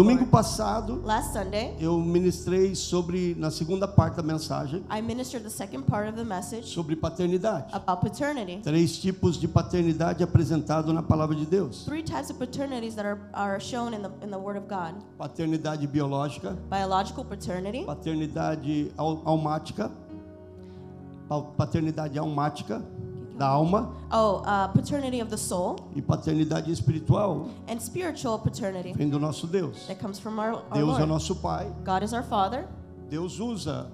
Domingo Lord. passado, Last Sunday, eu ministrei na segunda parte da mensagem, I ministered the second part of the message sobre paternidade. about paternity. 3 tipos de paternidade apresentados na palavra de Deus. 3 types of paternities that are shown in the Word of God. Paternidade biológica, Biological paternity, paternidade almática, paternidade almática, da alma, paternity of the soul, e paternidade espiritual, and spiritual paternity vem do nosso Deus. that comes from our Deus é Lord. nosso Pai. God is our Father. Deus usa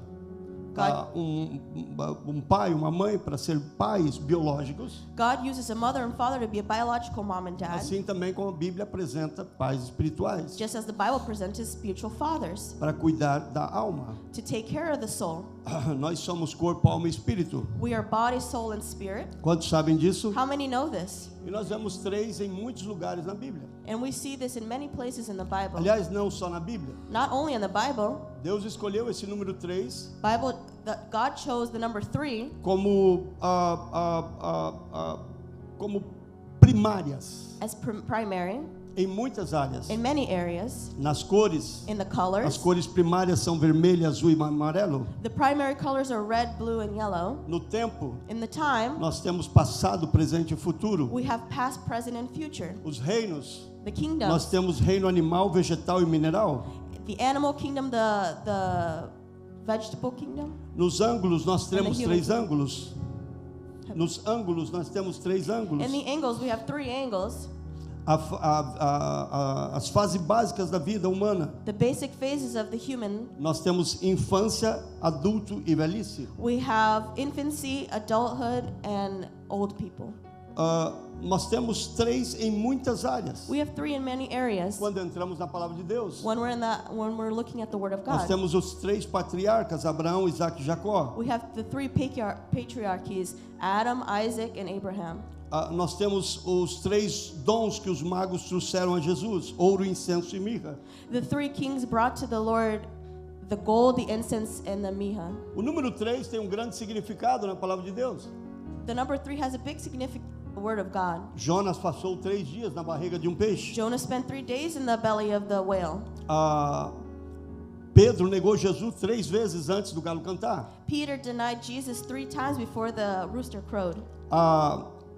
God- um pai, uma mãe para ser pais biológicos, God uses a mother and father to be a biological mom and dad, assim também como a Bíblia apresenta pais espirituais, just as the Bible presents as spiritual fathers para cuidar da alma. to take care of the soul. Nós somos corpo, alma e espírito. We are body, soul, and spirit. Quantos sabem disso? How many know this? E nós vemos 3 em muitos lugares na Bíblia. And we see this in many places in the Bible. Aliás, não só na Bíblia. Not only in the Bible, Deus escolheu esse número 3 God chose the number 3 como como primárias as primary em muitas áreas. in many areas. Nas cores, In the as colors, cores primárias são vermelho, azul e amarelo. the primary colors are red, blue, and yellow. No tempo, In the time, nós temos passado, presente e futuro. we have past, present, and future. Os reinos, The nós kingdoms, temos reino animal, vegetal e mineral. the animal kingdom, the vegetable kingdom. Nos ângulos, nós temos human 3 kingdom. ângulos. Nos ângulos, nós temos 3 ângulos. In the angles, we have 3 angles. As fases básicas da vida humana. The basic phases of the human. Nós temos infância, adulto e velhice. We have infancy, adulthood, and old people. Nós temos 3 em muitas áreas. We have 3 in many areas. Quando entramos na palavra de Deus, When we're looking at the Word of nós God, temos os 3 patriarcas, Abraão, Isaac e Jacó. we have the 3 patriarchies: Adam, Isaac, and Abraham. Nós temos os 3 dons que os magos trouxeram a Jesus: ouro, incenso e mirra. The 3 kings brought to the Lord the gold, the incense, and the mirror. O número 3 tem um grande significado na palavra de Deus. The number 3 has a big significance in the Word of God. Jonas passou 3 dias na barriga de um peixe. Jonah spent 3 days in the belly of the whale. Pedro negou Jesus 3 vezes antes do galo cantar. Peter denied Jesus 3 times before the rooster crowed.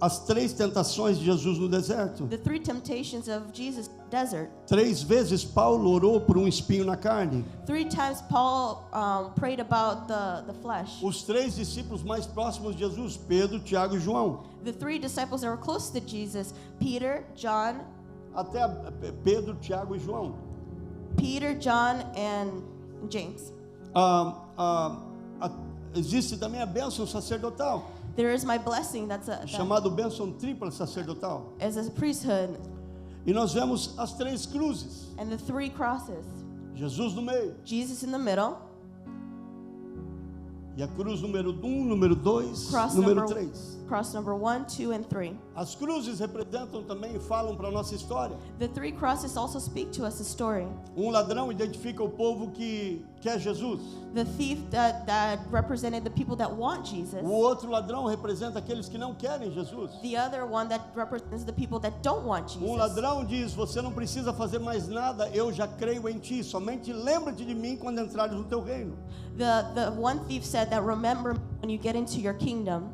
As 3 tentações de Jesus no deserto. The 3 temptations of Jesus in the desert. 3 vezes Paulo orou por um espinho na carne. 3 times Paul prayed about the flesh. Os 3 discípulos mais próximos de Jesus, Pedro, Tiago e João. The 3 disciples that were close to Jesus: Peter, John, Até Pedro, Tiago e João. Peter, John, and James. Existe também a bênção sacerdotal, There is my blessing that's chamado bênção tripla sacerdotal. as a priesthood, E nós vemos as 3 cruzes. and the 3 crosses. Jesus no meio. Jesus in the middle, E a cruz número 1, número 2, cross número number 3. cross number 1, 2, and 3. As cruzes representam também e falam para a nossa história. The 3 crosses also speak to us a story. Um ladrão identifica o povo que quer Jesus. The thief that represented the people that want Jesus. O outro ladrão representa aqueles que não querem Jesus. The other one that represents the people that don't want Jesus. Um ladrão diz: você não precisa fazer mais nada, eu já creio em ti. Somente lembra-te de mim quando entrares no teu reino. The one thief said that remember when you get into your kingdom.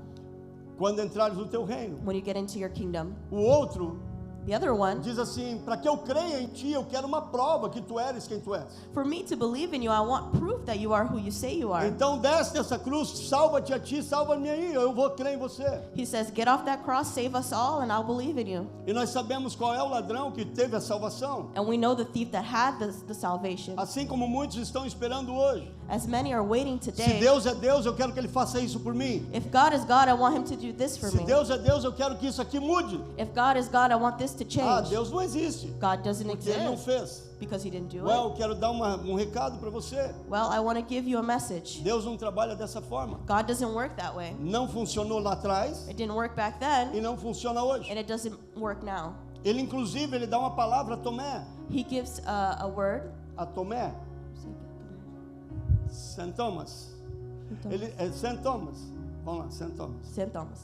Quando entrares no teu reino. When you get into your kingdom. O outro The other one, diz assim: para que eu creia em ti, eu quero uma prova que tu eres quem tu és. for me to believe in you, I want proof that you are who you say you are. Então desce dessa cruz, salva-te a ti, salva-me aí, eu vou crer em você. He says, get off that cross, save us all, and I'll believe in you. E nós sabemos qual é o ladrão que teve a salvação. And we know the thief that had the salvation. Assim como muitos estão esperando hoje. As many are waiting Se today. Deus é Deus, eu quero que Ele faça isso por mim. If God is God, I want him to do this for Se me. Deus é Deus, eu quero que isso aqui mude. If God is God, I want this to Ah, change. Deus não existe, God doesn't porque Ele não exist fez. because he didn't do Well, it. quero dar um recado para você. Well, I want to give you a message. Deus não trabalha dessa forma. God doesn't work that way. Não funcionou lá atrás It didn't work back then, e não funciona hoje. and it doesn't work now. Ele, inclusive, ele dá uma palavra a Tomé. He gives a word. A Tomé. St. Thomas. Ele é St. Thomas. Vamos lá, St. Thomas. St. Thomas.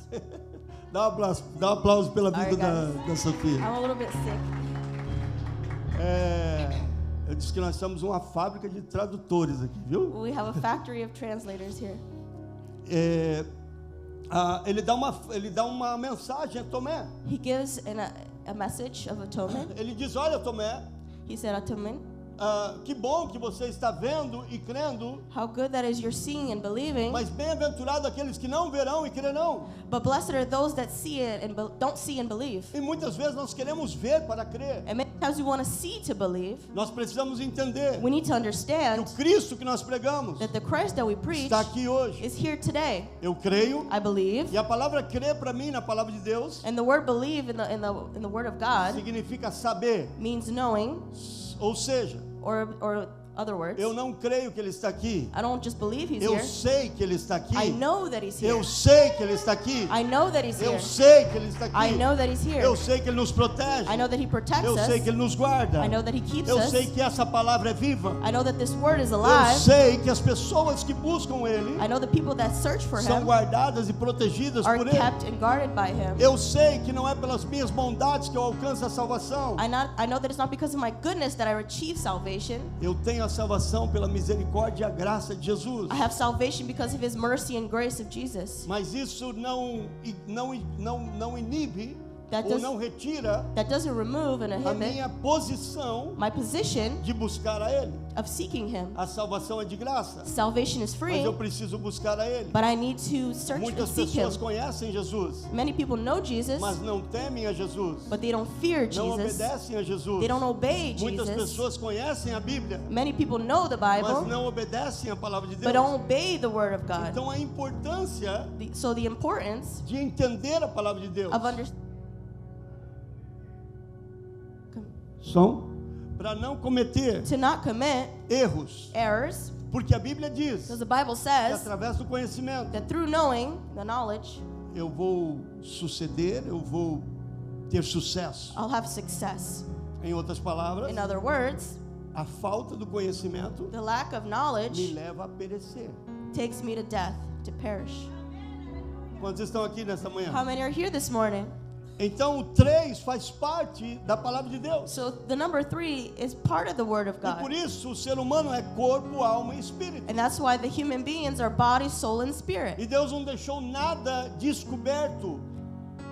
Dá um aplauso pela vida Alright, guys. da Sofia. I'm a little bit sick. Diz que nós somos uma fábrica de tradutores aqui, viu? We have a factory of translators here. Ele dá uma mensagem a Tomé. He gives a message of atonement. Ele diz: olha, Tomé, He said, atonement. que bom que você está vendo e crendo, How good that is you're seeing and believing. mas bem-aventurado aqueles que não verão e crerão. But blessed are those that see it and don't see and believe. E muitas vezes nós queremos ver para crer. And many times we want to see to believe. Nós precisamos entender We need to que understand o Cristo que nós pregamos that the Christ that we preach está aqui hoje. is here today. Eu creio, I believe. e a palavra crer para mim na palavra de Deus And the word believe in the word of God significa saber, means knowing, ou seja, or other words. eu não creio que Ele está aqui. I don't just believe he's Eu here. sei que Ele está aqui. I know that he's here. Eu sei que Ele está aqui. I know that he's Eu here. sei que Ele está aqui. I know that he's here. Eu sei que Ele nos protege. I know that he protects Eu sei us. que Ele nos guarda. I know that he keeps Eu us. sei que essa palavra é viva. I know that this word is Eu alive. sei que as pessoas que buscam Ele I know the people that search for são him guardadas e protegidas are por Ele. kept and guarded by him. Eu sei que não é pelas minhas bondades que eu alcanço a salvação. I know that it's not because of my goodness that I achieve salvation. Eu tenho a salvação pela misericórdia e a graça de Jesus. I have salvation because of his mercy and grace of Jesus. Mas isso não inibe That ou does- não retira That doesn't remove and a inhibit minha posição my position de buscar a Ele. of seeking him. A salvação é de graça, Salvation is mas free, eu preciso buscar a Ele. but I need to search and Muitas seek him. pessoas conhecem Jesus, Many people know Jesus, mas não temem a Jesus, but they don't fear não Jesus. obedecem a Jesus. They don't obey Muitas Jesus. pessoas conhecem a Bíblia, Many people know the mas Bible, não obedecem a palavra de but don't Deus. obey the word of God. Então a importância So the importance de entender a palavra de Deus. of understanding. Para não cometer To not commit erros, errors, porque a Bíblia diz because the Bible que says através do conhecimento that through knowing, the knowledge, eu vou suceder, eu vou ter sucesso. I'll have success. Em outras palavras, In other words, a falta do conhecimento the lack of me knowledge leva a perecer. takes me to death, to perish. Quantos estão aqui nesta manhã? How many are here this morning? Então o 3 faz parte da palavra de Deus. So the number 3 is part of the word of E por God. isso o ser humano é corpo, alma e espírito. And that's why the human beings are body, soul, and spirit. E Deus não deixou nada descoberto.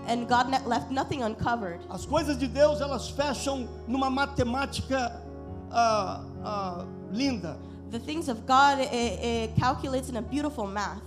And God left nothing uncovered. As coisas de Deus, elas fecham numa matemática linda. The things of God, it calculates in a beautiful math.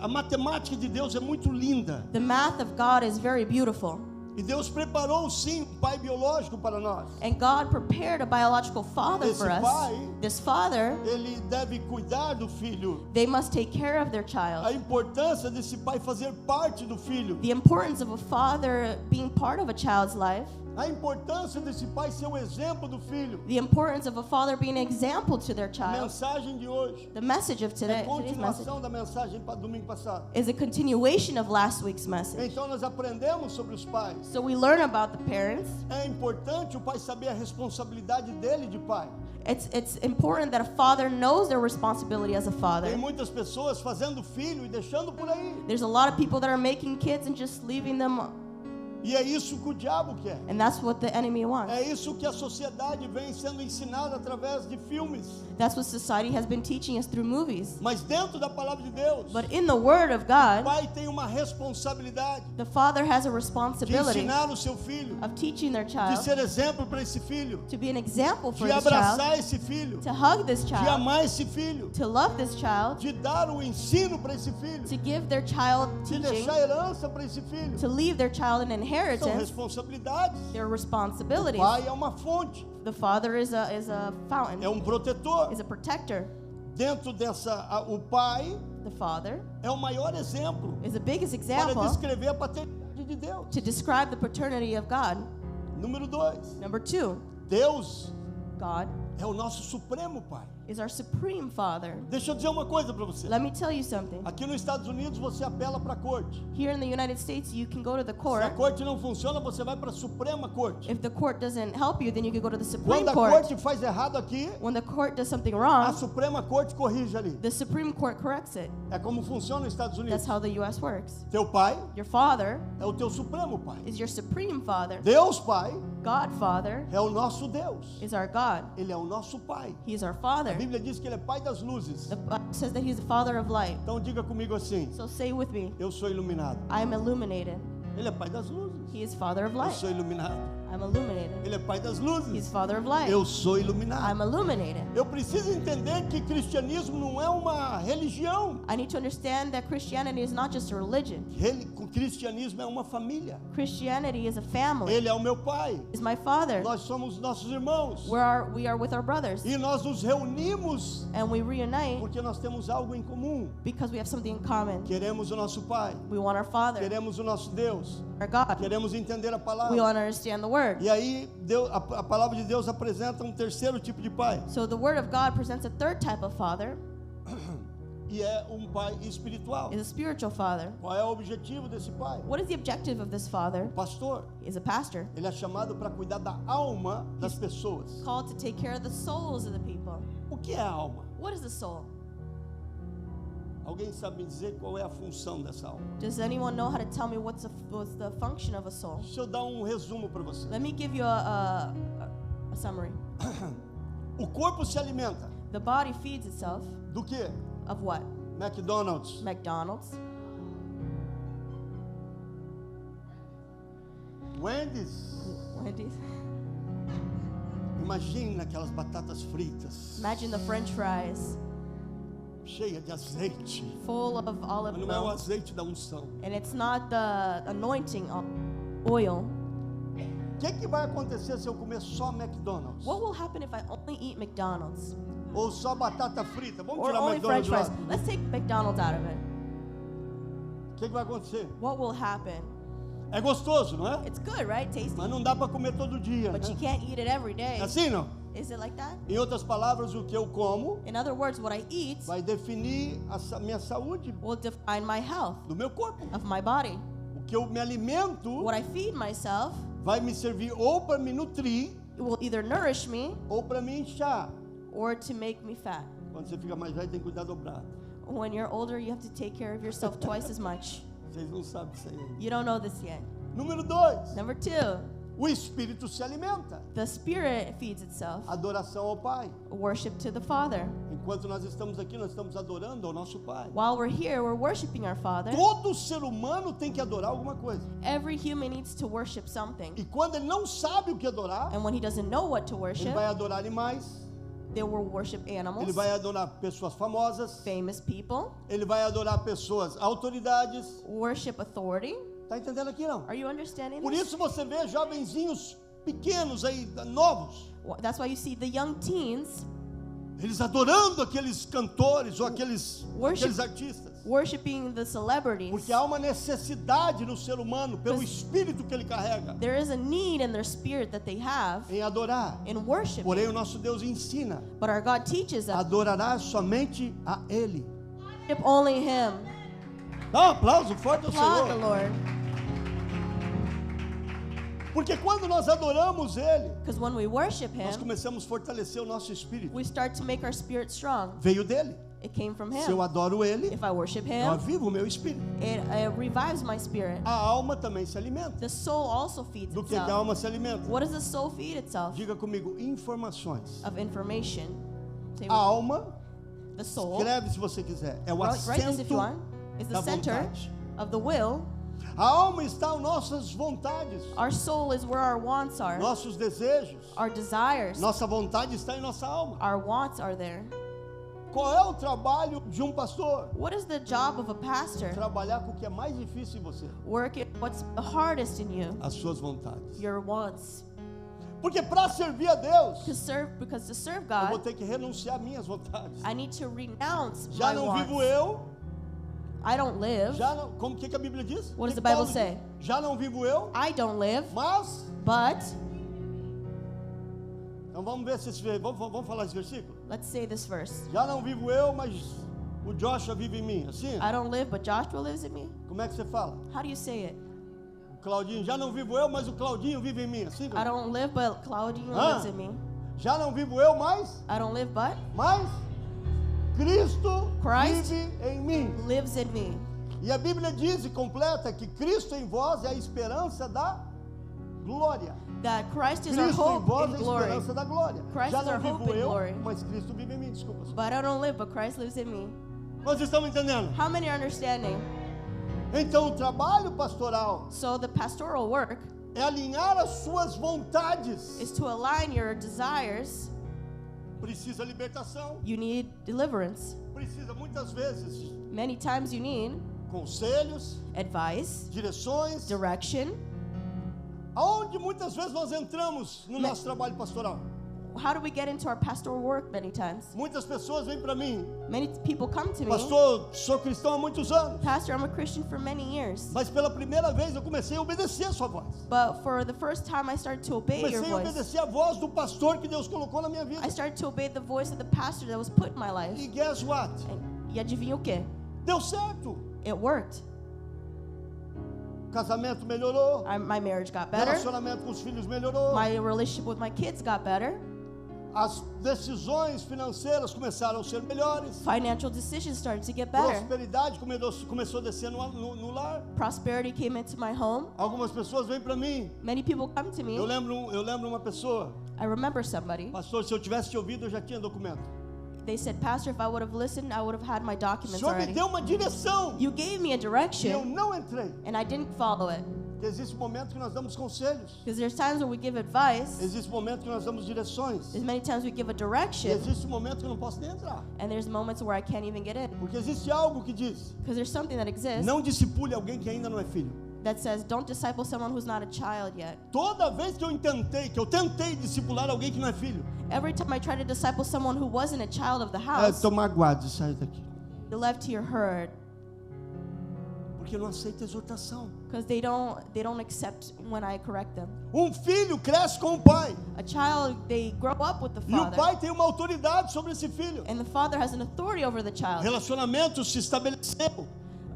A matemática de Deus é muito linda. The math of God is very beautiful. E Deus preparou sim um pai biológico para nós. And God prepared a biological father Esse for us. pai- This father, Ele deve cuidar do filho. they must take care of their A child. importância desse pai fazer parte do filho. The importance of a father being part of a child's life. A importância desse pai ser o exemplo do filho. The importance of a father being an example to their A child. mensagem de hoje The message of é today's message continuação da mensagem para domingo passado. is a continuation of last week's message. Então nós aprendemos sobre os pais. So we learn about the parents. É importante o pai saber a responsabilidade dele de pai. It's important that a father knows their responsibility as a Tem father. muitas pessoas fazendo filho e deixando por aí. There's a lot of people that are making kids and just leaving them, E é isso que o diabo quer. and that's what the enemy wants. É isso que a sociedade vem sendo ensinada através de filmes. That's what society has been teaching us through movies. Mas dentro da palavra de Deus, But in the Word of o God, pai tem uma responsabilidade the father has a de responsibility ensinar o seu filho, of teaching their de child, ser exemplo para esse filho, to be an example for de this child, abraçar esse filho, to hug this de child, amar esse filho, to love this child, de dar o ensino para esse filho, to give their child de teaching, deixar herança para esse filho. to leave their child an São inheritance, responsabilidades. their O responsibilities. pai é uma fonte, The father is a é fountain, protetor. is a protector. Dentro o pai The father é o maior exemplo is the biggest para example descrever a paternidade de Deus. to describe the paternity of God. Número 2, Number 2, Deus God é o nosso supremo pai. is our supreme father. Deixa eu dizer uma coisa para você. Let me tell you something. Aqui nos Estados Unidos você apela para a corte. Here in the United States, you can go to the Se a court. corte não funciona, você vai para a Suprema Corte. If the court doesn't help you, then you can go to the Supreme Quando a Court. corte faz errado aqui, When the court does something a wrong, Suprema Corte corrige ali. the Supreme Court corrects it. É como funciona nos Estados Unidos. That's how the U.S. works. Teu pai Your father é o teu supremo pai. is your supreme father. Deus Pai God Father é o nosso Deus. is our God. Ele é o nosso Pai. He is our A Father. Bíblia diz que Ele é Pai das luzes. The Bible says that He's the Father of light. Então diga comigo assim: So say with me, eu sou iluminado. I am illuminated. Ele é Pai das luzes. He is Father of Eu light. sou iluminado. I'm illuminated. Ele é Pai das He's luzes. Father of light. Eu sou iluminado. I'm illuminated. Eu preciso entender que cristianismo não é uma religião. I need to understand that Christianity is not just a religion. Cristianismo é uma família. Christianity is a family. Ele é o meu Pai. Is my Father. Nós somos nossos irmãos. We are with our brothers. E nós nos reunimos And we reunite porque nós temos algo em comum. because we have something in common. Queremos o nosso Pai. We want our Father, Queremos o nosso Deus. our God. Queremos entender a We palavra. want to understand the Word. E aí a palavra de Deus apresenta um terceiro tipo de pai. So the Word of God presents a third type of Father, E é um pai espiritual. is a spiritual Father. Qual é o objetivo desse pai? What is the objective of this Father? Pastor. He is a pastor, Ele é chamado para cuidar da alma das pessoas. called to take care of the souls of the people. O que é a alma? What is the soul? Alguém sabe me dizer qual é a função dessa alma? Does anyone know how to tell me what's the function of a soul? Deixa eu dar um resumo para você. Let me give you a summary. O corpo se alimenta The body feeds itself do que? of what? McDonald's. McDonald's, Wendy's. Wendy's. Imagina aquelas batatas fritas. Imagine the French fries Cheia de azeite. full of olive Mas não é o milk, azeite da unção. and it's not the anointing of oil. O que vai acontecer se eu comer só McDonald's? What will happen if I only eat McDonald's Ou só batata frita? Vamos or tirar only French McDonald's lá. fries? Let's take McDonald's out of it. O que vai acontecer? What will happen? É gostoso, não é? It's good, right? Tasty. Mas não dá para comer todo dia, But you né? can't eat it every day. É assim, não? Is it like that? Em outras palavras, o que eu como In other words, what I eat vai definir minha saúde will define my health do meu corpo. of my body. O que eu me alimento What I feed myself, vai me servir ou para me nutrir it will either nourish me ou para me inchar. or to make me fat. Quando você fica mais velho, tem que cuidar dobrado. When you're older, you have to take care of yourself twice as much. Vocês não sabem disso aí. You don't know this yet. Número 2. Number 2, O espírito se alimenta. the spirit feeds itself. Adoração ao Pai. Worship to the Father. Enquanto nós estamos aqui, nós estamos adorando ao nosso Pai. While we're here, we're worshiping our Father. Todo ser humano tem que adorar alguma coisa. Every human needs to worship something. E quando ele não sabe o que adorar, And when he doesn't know what to ele worship, vai adorar animais, they will worship ele animals, vai adorar pessoas famosas, famous people, ele vai adorar pessoas, autoridades. worship authority. Tá entendendo aqui não? Are you understanding Por this? isso você vê jovenzinhos pequenos aí, novos, That's why you see the young teens eles adorando aqueles cantores ou aqueles artistas. worshiping the celebrities. Porque há uma necessidade no ser humano, pelo espírito que ele carrega, There is a need in their spirit that they have em adorar. in worship. Porém, o nosso Deus ensina: But our God teaches us adorarás somente a Ele. worship only Him. Dá um aplauso forte ao Applaud the Senhor. Lord. Porque quando nós adoramos Ele, Because when we worship nós Him, começamos a fortalecer o nosso espírito. we start to make our spirit strong. Veio dele. It came from Se eu Him. adoro Ele, If I worship eu Him, avivo o meu espírito. it revives my spirit. A alma também se alimenta. The soul also feeds Do que a itself. alma se alimenta? What does the soul feed itself? Diga comigo, informações. Of information. Say A alma, the soul, escreve se você quiser, é o write this if you assento want, is the da center vontade. of the will. A alma está em nossas vontades, Our soul is where our wants are. nossos desejos. Our desires, Nossa vontade está em nossa alma. our wants are there. Qual é o trabalho de um pastor? What is the job of a pastor? Trabalhar com o que é mais difícil em você, Work at what's the hardest in you, as suas vontades. your wants. Porque para servir a Deus, Because to serve eu vou God, ter que renunciar minhas vontades. I need to renounce Já my não wants. vivo eu, I don't live. já não, como que a Bíblia diz? What does Que the Bible Paulo diz? say? Já não vivo eu, I don't live, mas but então vamos ver se vamos falar esse versículo. let's say this verse. Já não vivo eu, mas o Joshua vive em mim. Assim? I don't live, but Joshua lives in me. Como é que você fala? How do you say it? O Claudinho, já não vivo eu, mas o Claudinho vive em mim. Assim? I don't live, but Claudinho Ah. lives in me. Já não vivo eu, mas I don't live, but Cristo Christ vive em mim. lives in me. E a Bíblia diz e completa que Cristo em vós é a esperança da glória. that Christ is our Cristo em hope vós and é a glory. esperança da glória. Christ Já is our não hope vivo and eu, glory. mas Cristo vive em mim. Desculpa. But I don't live, but Christ lives in me. Nós estamos entendendo? How many are understanding? Então o trabalho pastoral So the pastoral work é alinhar as suas vontades. is to align your desires. Precisa libertação. You need deliverance. Precisa muitas vezes Many times you need conselhos, advice, direções. direction. Aonde muitas vezes nós entramos no nosso trabalho pastoral? How do we get into our pastoral work many times? Muitas pessoas vêm para mim, Many people come to me. pastor, sou cristão há muitos anos, Pastor, I'm a Christian for many years. mas pela primeira vez eu comecei a obedecer a sua voz. But for the first time, I started to obey your Comecei a voice. obedecer a voz do pastor que Deus colocou na minha vida. I started to obey the voice of the pastor that was put in my life. E guess what? E adivinha o quê? Deu certo. It worked. Casamento melhorou, My marriage got better. relacionamento com os filhos melhorou, My relationship with my kids got better. as decisões financeiras começaram a ser melhores, Financial decisions started to get better. prosperidade começou a descer no lar. Prosperity came into my home. Algumas pessoas vêm para mim. Many people come to me. Eu lembro uma pessoa, I remember somebody. pastor, se eu tivesse te ouvido eu já tinha documento. They said, Pastor, if I would have listened, I would have had my O documents Senhor me already. deu uma direção You gave me a e eu direction, não entrei. and I didn't follow it. Porque existe momento que nós damos conselhos, Because there's times when we give advice, existe momento que nós damos direções, there's many times we give a e direction, existe momento que eu não posso nem entrar. and there's moments where I can't even get in. Porque existe algo que diz: Because there's something that exists não discipule alguém que ainda não é filho. that says, don't disciple someone who's not a child yet. Toda vez que eu tentei discipular alguém que não é filho, Every time I try to disciple someone who wasn't a child of the house, tô magoado, sai daqui. you're left to your herd Porque não aceita exortação. because they don't accept when I correct them. Filho cresce com o pai, A child, they grow up with the e o father, pai tem uma autoridade sobre esse filho. and the father has an authority over the child. Relacionamento se estabeleceu.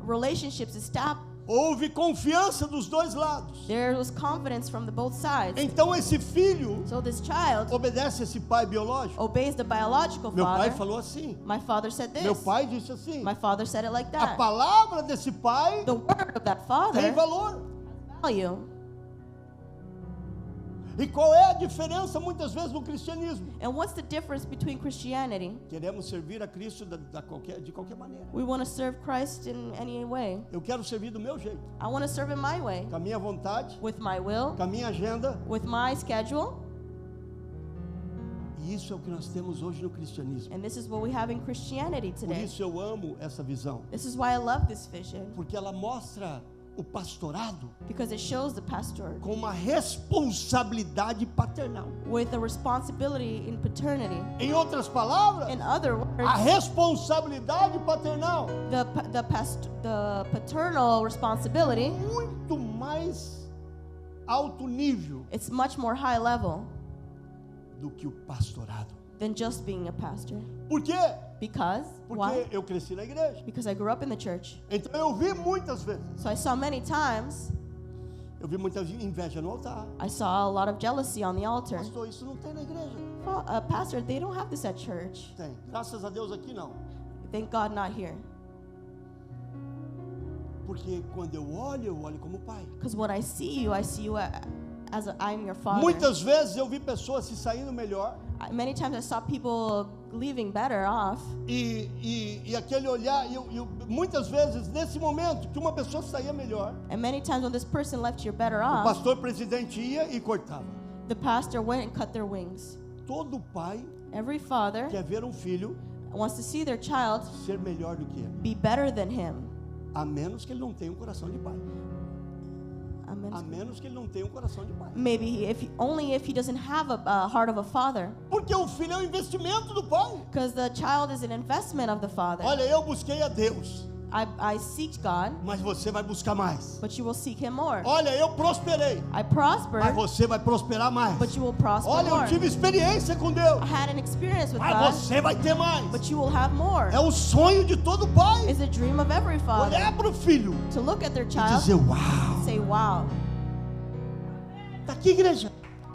Relationships established. Houve confiança dos dois lados. There was confidence from the both sides. Então esse filho So this child obedece esse pai biológico. obeys the biological Meu pai father. falou assim. My father said Meu this. pai disse assim. My father said it like A that. palavra desse pai The word of that tem father valor. value. E qual é a diferença muitas vezes no cristianismo? And what's the difference between Christianity? Queremos servir a Cristo de qualquer maneira. We want to serve Christ in any way. Eu quero servir do meu jeito, I want to serve in my way, com a minha vontade, with my will, com a minha agenda. with my schedule. E isso é o que nós temos hoje no cristianismo. And this is what we have in Christianity Por today. isso eu amo essa visão, This is why I love this vision, porque ela mostra o pastorado because it shows the pastor com uma responsabilidade paternal. with a responsibility in paternity. Em outras palavras, In other a words, responsabilidade paternal the paternal responsibility, muito mais alto nível it's much more high level do que o pastorado. than just being a pastor. Por quê? Because Porque why? eu cresci na igreja. Because I grew up in the church. Então eu vi muitas vezes. So I saw many times, Eu vi muita inveja no altar. I saw a lot of jealousy on the altar. Pastor, isso não tem na igreja. Pastor, they don't have this at church. Tem. Graças a Deus aqui não. Thank God not here. Porque quando eu olho como pai. Because when I see you as I'm your father. Muitas vezes eu vi pessoas se saindo melhor. Many times I saw people leaving better off. E aquele olhar, muitas vezes nesse momento que uma pessoa saía melhor, And many times when this person left you better o off, pastor presidente ia e cortava. the pastor went and cut their wings. Todo pai Every father quer ver um filho wants to see their child ser melhor do que ele, be better than him. a menos que ele não tenha um coração de pai. Amen. A menos que ele não tenha um coração de pai. Maybe only if he doesn't have a heart of a father. Porque o filho é um investimento do pai. Because the child is an investment of the father. Olha, eu busquei a Deus, I seeked God, mas você vai buscar mais. but you will seek him more. Olha, eu prosperei, I prospered, mas você vai prosperar mais. but you will prosper Olha, more. eu tive experiência com Deus, I had an experience with mas God, você vai ter mais. but you will have more. É o sonho de todo pai. It's a dream of every father Olhar para o filho to look at their e child dizer, uau, and say, wow, tá aqui, igreja.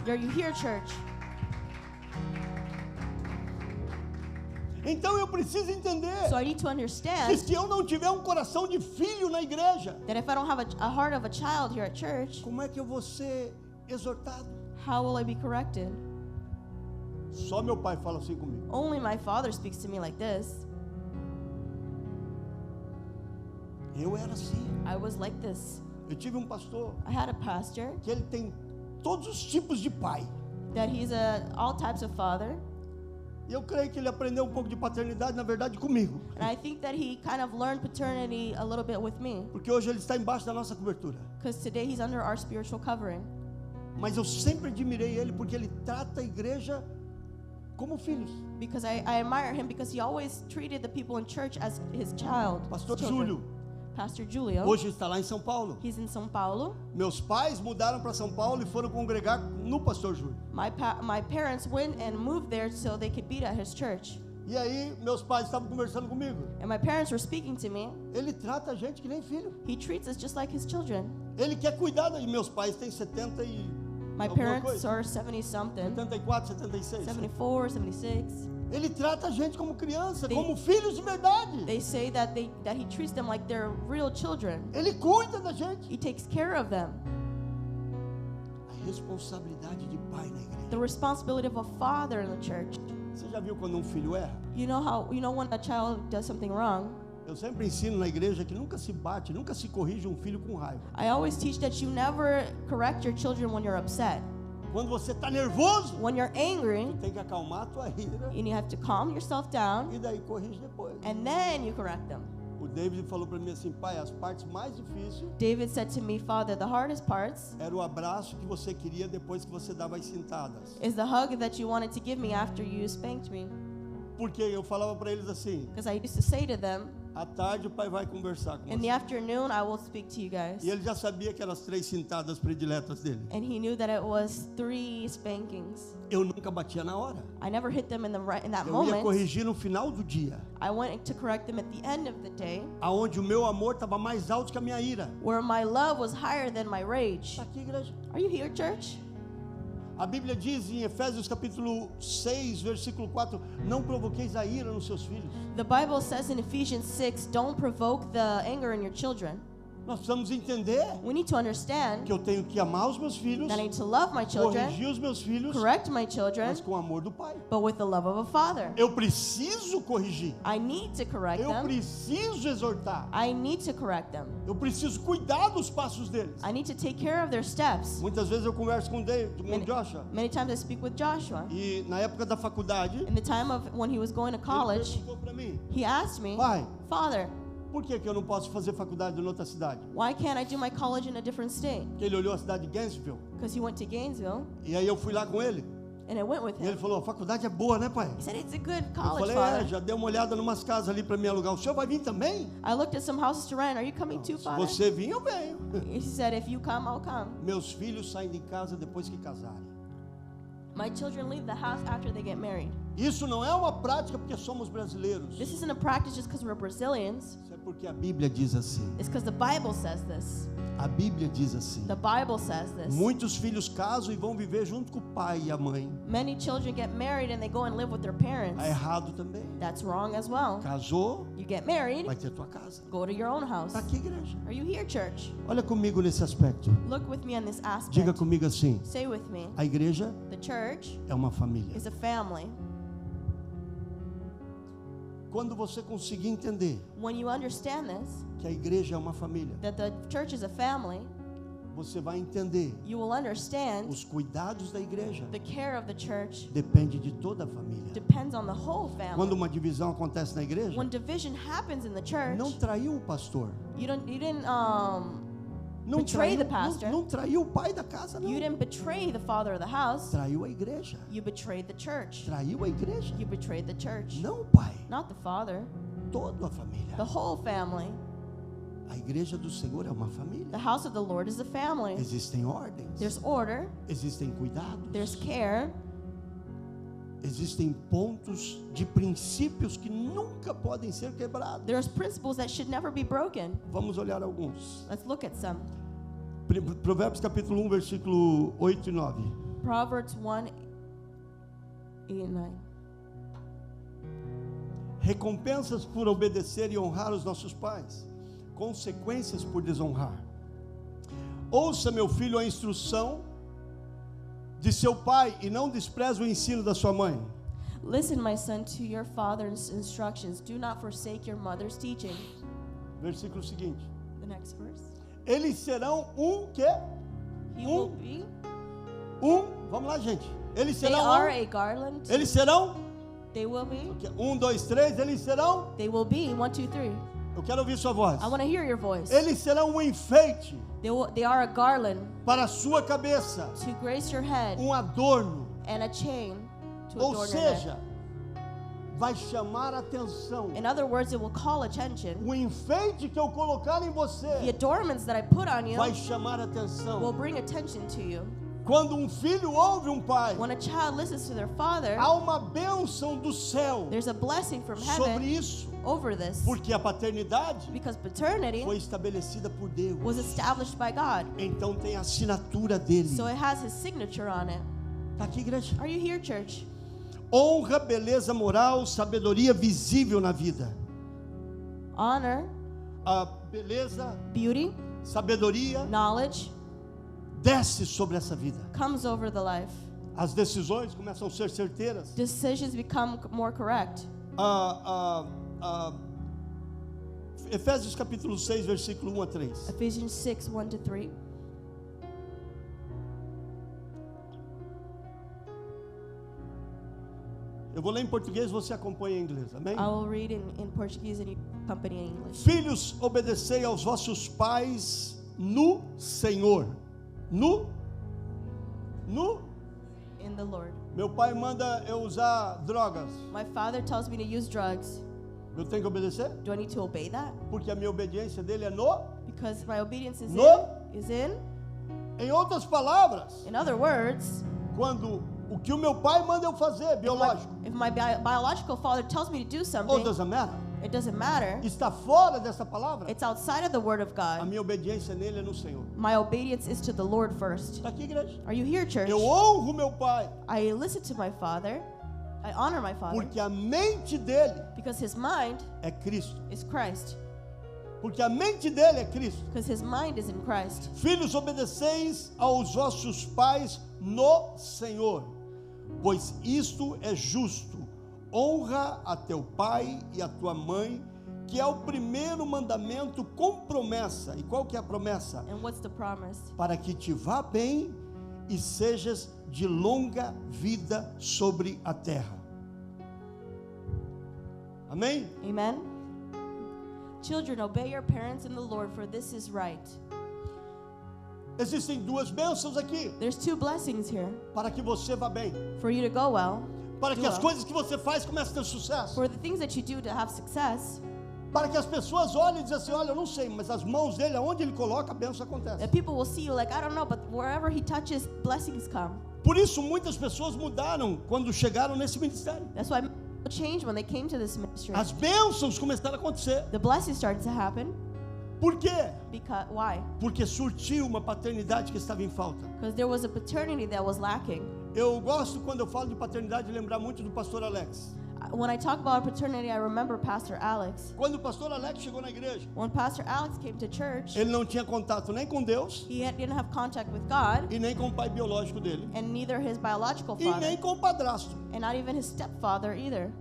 are you here, church? Então eu preciso entender So I need to que understand se eu não tiver um coração de filho na igreja, that if I don't have a heart of a child here at church, como é que eu vou ser exortado? How will I be corrected? Só meu pai fala assim comigo. Only my father speaks to me like this. Eu era assim. I was like this. Eu tive um pastor I had a pastor que ele tem todos os tipos de pai. that he's all types of father. E eu creio que ele aprendeu um pouco de paternidade, na verdade, comigo. And I think that he kind of learned paternity a little bit with me. Porque hoje ele está embaixo da nossa cobertura. Because today he's under our spiritual covering. Mas eu sempre admirei ele porque ele trata a igreja como filhos. Because I admire him because he always treated the people in church as his child. Pastor his children. Júlio Pastor Julio. hoje está lá em São Paulo. He's in São Paulo. Meus pais mudaram para São Paulo e foram congregar no Pastor Júlio. My parents went and moved there so they could be at his church. E aí meus pais estavam conversando comigo. And my parents were speaking to me. Ele trata a gente que nem filho. He treats us just like his children. Ele quer cuidar e meus pais têm 70 e My alguma parents coisa. are 70 something, 74, 76. 74, 76. Ele trata a gente como criança, They- como filhos de verdade. They say that he treats them like they're real children. Ele cuida da gente. He takes care of them. A responsabilidade de pai na igreja. The responsibility of a father in the church. Você já viu quando um filho erra? You know when a child does something wrong? Eu sempre ensino na igreja que nunca se bate, nunca se corrige um filho com raiva. I always teach that you never correct your children when you're upset. Quando você está nervoso, When you're angry, tem que acalmar a tua ira and you have to calm yourself down, e daí corrige depois. and then you correct them. O David falou para mim assim, pai, as partes mais difíceis David said to me, Father, the hardest parts era o abraço que você queria depois que você dava as cintadas. is the hug that you wanted to give me after you spanked me. Porque eu falava para eles assim, Because I used to say to them, à tarde o pai vai conversar com in the você. afternoon, I will speak to you guys. E ele já sabia que eram as 3 cintadas prediletas dele. And he knew that it was 3 spankings. Eu nunca batia na hora. I never hit them in that Eu ia moment. corrigir no final do dia, I went to correct them at the end of the day, aonde o meu amor estava mais alto que a minha ira. where my love was higher than my rage. Está aqui, igreja. Are you here, church? A Bíblia diz em Efésios capítulo 6, versículo 4, não provoqueis a ira nos seus filhos. The Bible says in Ephesians 6, don't provoke the anger in your children. Nós precisamos entender We need to understand que eu tenho que amar os meus filhos, that I need to love my children, corrigir os meus filhos, correct my children, mas com o amor do pai. but with the love of a father. Eu preciso corrigir. I need to correct Eu them. preciso exortar. I need to correct them. Eu preciso cuidar dos passos deles. I need to take care of their steps. Muitas vezes eu converso com o David, com o Many, Joshua. many times I speak with Joshua. E na época da faculdade, In the time of when he was going to ele college, perguntou para mim, he asked me, pai, Father, por que eu não posso fazer faculdade em outra cidade? why can't I do my college in a different state? Porque ele olhou a cidade de Gainesville. Because he went to Gainesville, E aí eu fui lá com ele. and I went with E ele him. falou, a faculdade é boa, né, pai? He said, it's a good Eu college, falei, Father. já dei uma olhada em umas casas ali para me alugar. O senhor vai vir também? I looked at some houses to rent. Are you coming too, Se Father? você vir, eu venho. He said, if you come, I'll come. Meus filhos saem de casa depois que casarem. My children leave the house after they get married. Isso não é uma prática porque somos brasileiros. This isn't a practice just because we're Brazilians. Isso é porque a Bíblia diz assim. It's because the Bible says this. A Bíblia diz assim. The Bible says this. Muitos filhos casam e vão viver junto com o pai e a mãe. Many children get married and they go and live with their parents. É errado também. That's wrong as well. Casou, You get married, vai ter tua casa. go to your own house. Está aqui, igreja. Are you here, church? Olha comigo nesse aspecto. Look with me on this aspect. Diga comigo assim. Say with me. A igreja The church é uma família. is a family. Quando você conseguir entender When you understand this, que a igreja é uma família, that the church is a family, você vai entender you will understand os cuidados da igreja. the care of the church Depende de toda a família. depends on the whole Quando family. uma divisão acontece na igreja, When division happens in the church, não traiu o pastor. you didn't Não betray traiu, the pastor. não traiu o pai da casa, não. You didn't betray the father of the house. Traiu a igreja. You betrayed the church. Traiu a igreja. You betrayed the church. Não o pai. Not the father. Toda a família. The whole family. A igreja do Senhor é uma família. The house of the Lord is a family. Existem ordens. There's order. Existem cuidados. There's care. Existem pontos de princípios que nunca podem ser quebrados. There's principles that should never be broken. Vamos olhar alguns. Let's look at some. Provérbios capítulo 1, versículo 8 e 9. Proverbs 1, 8 and 9. Recompensas por obedecer e honrar os nossos pais, consequências por desonrar. Ouça, meu filho, a instrução de seu pai e não despreze o ensino da sua mãe. Listen, my son, to your father's instructions. Do not forsake your mother's teaching. Versículo seguinte. The next verse. Eles serão quê? He will be. Vamos lá, gente. Eles They serão are a garland. Eles serão? They will be. 1, 2, 3, eles serão? They will be. 1, 2, 3. Eu quero ouvir sua voz. I want to hear your voice. Eles serão enfeite They are a garland para a sua cabeça, to grace your head adorno. and a chain to Ou adorn your neck. seja, vai chamar a atenção. In other words, it will call attention. O enfeite que eu colocar em The você adornments that I put on you vai chamar a will atenção. bring attention to you. Quando um filho ouve um pai, When a child listens to their father, há uma bênção do céu there's a blessing from sobre heaven isso, over this. porque a paternidade Because paternity foi estabelecida por Deus. was established by God. Então tem a assinatura dele. So it has his signature on it. Tá aqui, igreja? Are you here, church? Honra, beleza moral, sabedoria visível na vida. Honor, A beleza, beauty, sabedoria knowledge desce sobre essa vida. comes over the life. As decisões começam a ser certeiras. Decisions become more correct. Efésios capítulo 6, versículo 1 a 3. Ephesians 6, 1 to 3. Eu vou ler em português, você acompanha em inglês, amém? I will read in Portuguese and you accompany in English. Filhos, obedecei aos vossos pais no Senhor. No? In the Lord. Meu pai manda eu usar drogas. My father tells me to use drugs. Eu tenho que obedecer? Do I need to obey that? Porque a minha obediência dele é no. Because my obedience is No. in. Em outras palavras, In other words, quando o que o meu pai manda eu fazer, biológico, if my biological father tells me to do ou something, doesn't matter, it doesn't matter. está fora dessa palavra, It's outside of the word of a God. minha obediência nele é no Senhor. My obedience is to the Lord first. Está aqui, igreja? Are you here, church? Eu honro meu pai, I listen to my father. I honor my father porque a mente dele because his mind é Cristo. is Christ. Porque a mente dele é Cristo. Because his mind is in Christ. Filhos, obedeceis aos vossos pais no Senhor, pois isto é justo. Honra a teu pai e a tua mãe, que é o primeiro mandamento com promessa. E qual que é a promessa? And what's the promise? Para que te vá bem e sejas de longa vida sobre a terra. Amém? Amen. Children, obey your parents in the Lord, for this is right. Existem duas bênçãos aqui. There's two blessings here. Para que você vá bem. For you to go well, Para que as coisas que você faz comecem a ter sucesso. for the things that you do to have success, Para que as pessoas olhem e dizem assim, olha, eu não sei, mas as mãos dele, aonde ele coloca, a bênção acontece. that people will see you like, I don't know, but wherever he touches, blessings come. Por isso muitas pessoas mudaram quando chegaram nesse ministério. That's why people changed when they came to this ministry. As bênçãos começaram a acontecer. The blessings started to happen. Por quê? Because why? Porque surtiu uma paternidade que estava em falta. Because there was a paternity that was lacking. Eu gosto, quando eu falo de paternidade, de lembrar muito do pastor Alex. When I talk about paternity, I remember Pastor Alex. Quando o pastor Alex chegou na igreja, When Pastor Alex came to church, ele não tinha contato nem com Deus, didn't have contact with God, e nem com o pai biológico dele, and neither his biological e father, nem com o padrasto. and not even his stepfather either.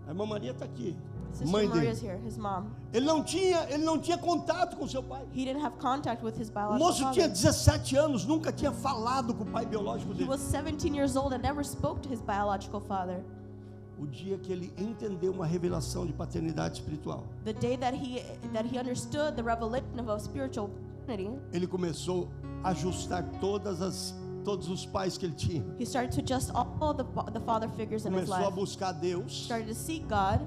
A irmã Maria está aqui, Sister mãe Maria's dele. here, his mom. Ele não tinha contato com seu pai. He didn't have contact with his O biological moço tinha father. 17 anos, nunca tinha falado com o pai biológico He dele. was 17 years old and never spoke to his biological father. O dia que ele entendeu uma revelação de paternidade espiritual, The day that he understood the revelation of a spiritual paternity, ele começou a ajustar todos os pais que ele tinha. he started to adjust all the father figures in his Começou a life. buscar Deus. Started to seek God.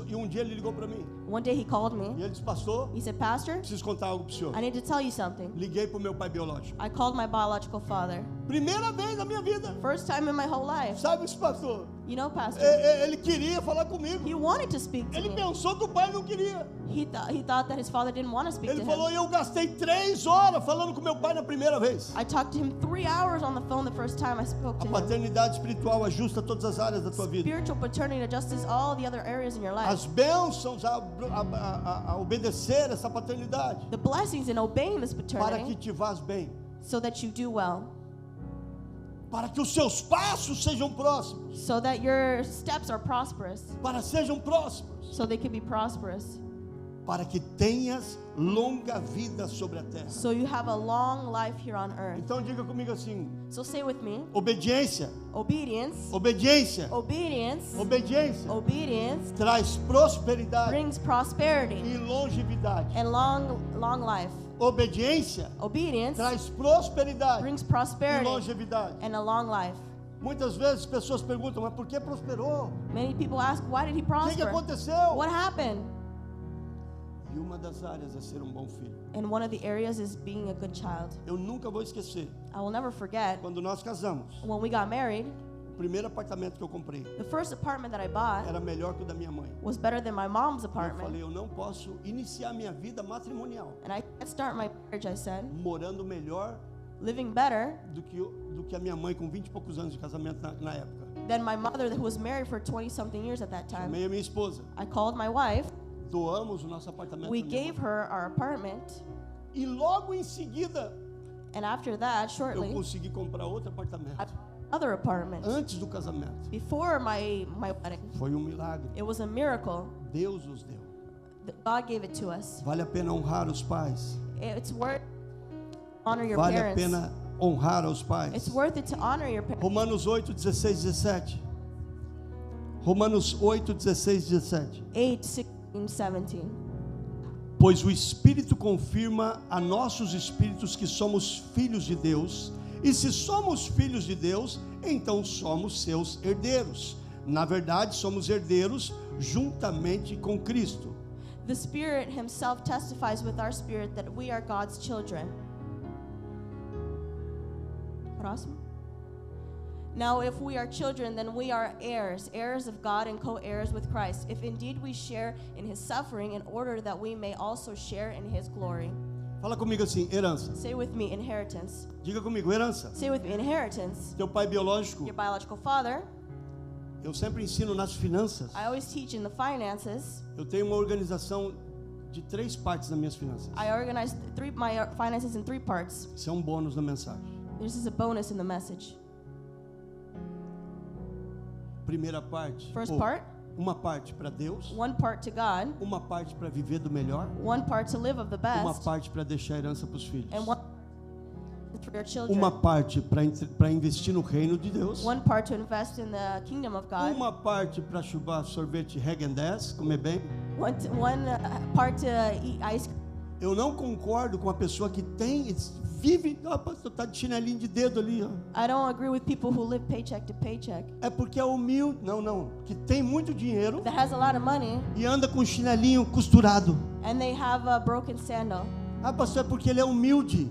E um dia ele ligou para mim. One day he called E me. ele disse, pastor, He said, Pastor, preciso contar algo para o senhor. I need to tell you something. Liguei para o meu pai biológico. I called my biological father. Primeira vez na minha vida. First time in my whole life. Sabe isso, pastor? You know, Pastor, Ele queria falar comigo. he wanted to speak to Ele me. pensou que o pai não queria. He thought that his father didn't want to speak Ele to falou, him. e eu gastei 3 horas falando com meu pai na primeira vez. I talked to him 3 hours on the phone the first time I spoke A to him. paternidade espiritual ajusta todas as áreas da tua vida. Spiritual paternity adjusts all the other areas in your life. As bênçãos a obedecer essa paternidade, The blessings in obeying this para que paternity te vás bem. so that you do well. para que os seus passos sejam próximos, so that your steps are prosperous, para sejam próximos, so they can be prosperous, para que tenhas longa vida sobre a terra. so you have a long life here on earth. Então diga comigo assim: So say with me, obediência, obedience, obediência, obedience, obediência obedience traz prosperidade brings prosperity e longevidade. and long life. Obediência Obedience traz prosperidade brings e prosperity longevidade. and a long life. Muitas vezes pessoas perguntam: mas por que prosperou? Many people ask, why did he O que prosper? aconteceu? What happened? E uma das áreas é ser um bom filho. And one of the areas is being a good child. Eu nunca vou esquecer, I will never forget quando nós casamos, when we got married, o primeiro apartamento que eu comprei the first apartment that I bought era melhor que o da minha mãe. was better than my mom's Eu apartment. falei: eu não posso iniciar minha vida matrimonial And I can't start my marriage, I said, morando melhor living better do que a minha mãe com 20 e poucos anos de casamento na época. than my mother who was married for 20-something years at that time. Chamei a minha esposa, I called my wife. doamos o nosso apartamento We pra minha gave mãe. her our apartment. E logo em seguida And after that, eu shortly, consegui comprar outro apartamento another apartment. antes do casamento. Before my wedding. Foi um milagre. It was a miracle. Deus nos deu. God gave it to us. Vale a pena honrar os pais. It's worth honor your Vale a parents. pena honrar aos It's pais. worth it to honor your parents. Romanos 8, 16, 17. Romanos 8, 16, 17. 8, 16, 17. Pois o Espírito confirma a nossos espíritos que somos filhos de Deus, e se somos filhos de Deus, então somos seus herdeiros. Na verdade, somos herdeiros juntamente com Cristo. The Spirit Himself testifies with our spirit that we are God's children. Próximo. Now, if we are children, then we are heirs, heirs of God and co-heirs with Christ, if indeed we share in His suffering, in order that we may also share in His glory. Fala comigo assim: herança. Say with me, inheritance. Diga comigo: herança. Say with me, inheritance. Teu pai biológico, Your biological father. eu sempre ensino nas finanças. I always teach in the finances. Eu tenho uma organização de 3 partes nas minhas finanças. I organize my finances in 3 parts. Isso é um bônus na mensagem. This is a bonus in the message. Primeira parte, First part, uma parte para Deus, one part to God, uma parte para viver do melhor, one part to live of the uma best, parte para deixar herança para os filhos, and one for your children. uma parte para investir no reino de Deus, One part to invest in the kingdom of God. uma parte para chubar sorvete Häagen-Dazs, comer bem. One part to eat ice cream. Eu não concordo com a pessoa que vive, tá de chinelinho de dedo ali, ó. I don't agree with people who live paycheck to paycheck. É porque é humilde, que tem muito dinheiro That has a lot of money e anda com chinelinho costurado. and they have a broken sandal. Ah, pastor, é porque ele é humilde.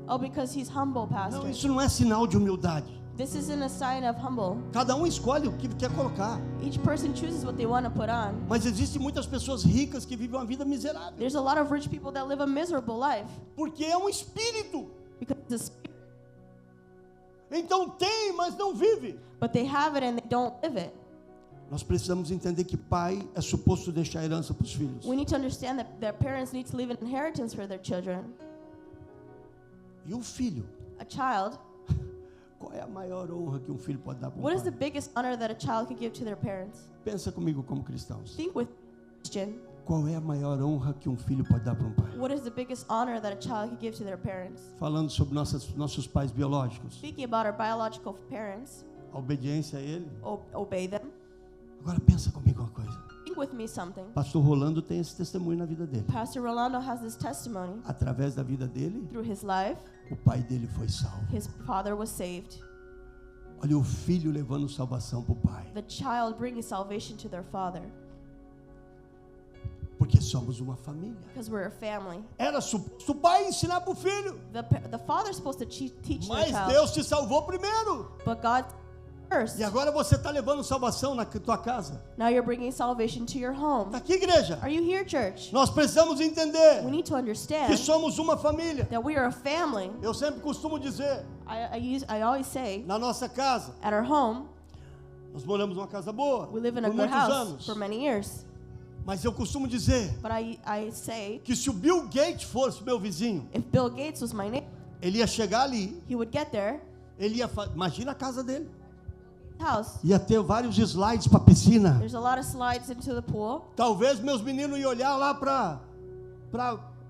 Oh, because he's humble, pastor. Não, isso não é sinal de humildade. This isn't a sign of humble. Cada um escolhe o que quer colocar. Each person chooses what they want to put on. Mas existem muitas pessoas ricas que vivem uma vida miserável. There's a lot of rich people that live a miserable life Porque é um espírito. because the spirit, Então tem, mas não vive. but they have it and they don't live it. Nós precisamos entender que pai é suposto deixar herança para os filhos. We need to understand that their parents need to leave an inheritance for their children. E o filho? A child, Qual é a maior honra que um filho pode dar para um what is the pai? biggest honor that a child can give to their parents? Pensa comigo como cristãos. Think with Christian. Qual é a maior honra que um filho pode dar para um pai? What is the biggest honor that a child can give to their parents? Falando sobre nossos pais biológicos. Speaking about our biological parents, A obediência a ele. obey them. Agora pensa comigo uma coisa. Think with me something. Pastor Rolando tem esse testemunho na vida dele. Pastor Rolando has this testimony. Através da vida dele, Through his life, o pai dele foi salvo. his father was saved. Olha o filho levando salvação para o pai. The child bringing salvation to their father. Porque somos uma família. Because we're a family. Era suposto o pai ensinar para o filho. The father's supposed to teach the Mas child. Deus te salvou primeiro. But God first. E agora você está levando salvação na tua casa. Now you're bringing salvation to your home. Está aqui, igreja. Are you here, church? Nós precisamos entender We need to que understand somos uma família. that we are a family. Eu sempre costumo dizer, I always say, na nossa casa, at our home, nós moramos numa casa boa, we live in a por good muitos house anos. for many years. Mas eu costumo dizer But I say, que se o Bill Gates fosse meu vizinho, if Bill Gates was my neighbor, ele ia chegar ali he would get there Ele ia, imagina a casa dele. House. Ia ter vários slides para piscina. There's a lot of slides into the pool. Talvez meus meninos iam olhar lá para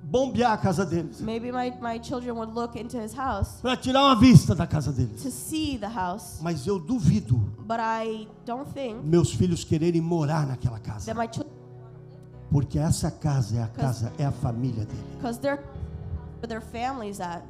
bombear a casa deles. Maybe my children would look into his house Para tirar uma vista da casa deles. to see the house. Mas eu duvido But I don't think meus filhos quererem morar naquela casa. that my children, Porque essa casa é a família dele. because they're where their families at.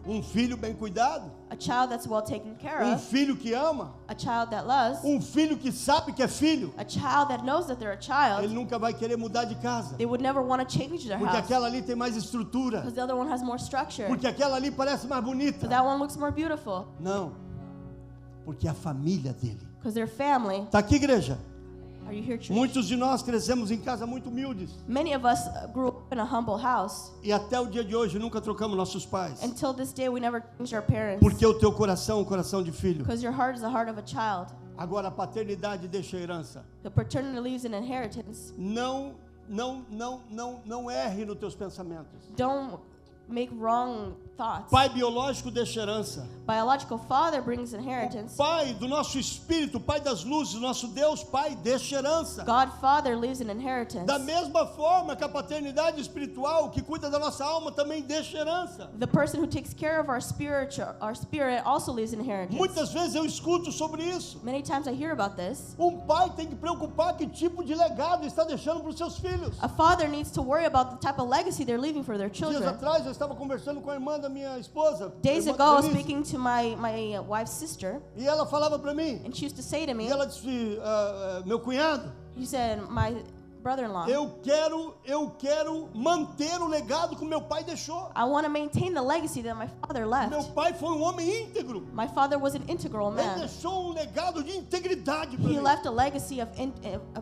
Um filho bem cuidado, A child that's well taken care of. filho que ama, A child that loves. filho que sabe que é filho. A child that knows that they're a Ele child. nunca vai querer mudar de casa. They would never want to change their Porque house. aquela ali tem mais estrutura. Because the other one has more structure. Porque aquela ali parece mais bonita. So that one looks more beautiful. Não. Porque é a família dele. Because they're family. Tá aqui, igreja? Are you here, church? Muitos de nós crescemos em casas muito humildes. Many of us grew up in a humble house. E até o dia de hoje nunca trocamos nossos pais. Until this day, we never changed our parents. Porque o teu coração é um coração de filho. Because your heart is the heart of a child. Agora a paternidade deixa a herança. The paternity leaves an inheritance. Não erre nos teus pensamentos. Don't make wrong thoughts. Pai biológico deixa herança. Biological father brings inheritance. Pai do nosso espírito, Pai das luzes, nosso Deus, Pai, deixa herança. God father leaves an inheritance. Da mesma forma que a paternidade espiritual, que cuida da nossa alma, também deixa herança. The person who takes care of our spirit also leaves inheritance. Muitas vezes eu escuto sobre isso. Many times I hear about this. Pai tem que preocupar que tipo de legado está deixando para os seus filhos. A father needs to worry about the type of legacy they're leaving for their Dias children. atrás eu estava conversando com a irmã da minha esposa. Days a irmã ago, I was Denise, speaking to my wife's sister, e ela falava para mim. and she used to say to me, E ela disse, meu cunhado, she said, my brother-in-law, eu quero manter o legado que meu pai deixou. I want to maintain the legacy that my father Meu left. pai foi um homem íntegro. My father was an integral Ele man. deixou um legado de integridade para He mim. left a legacy of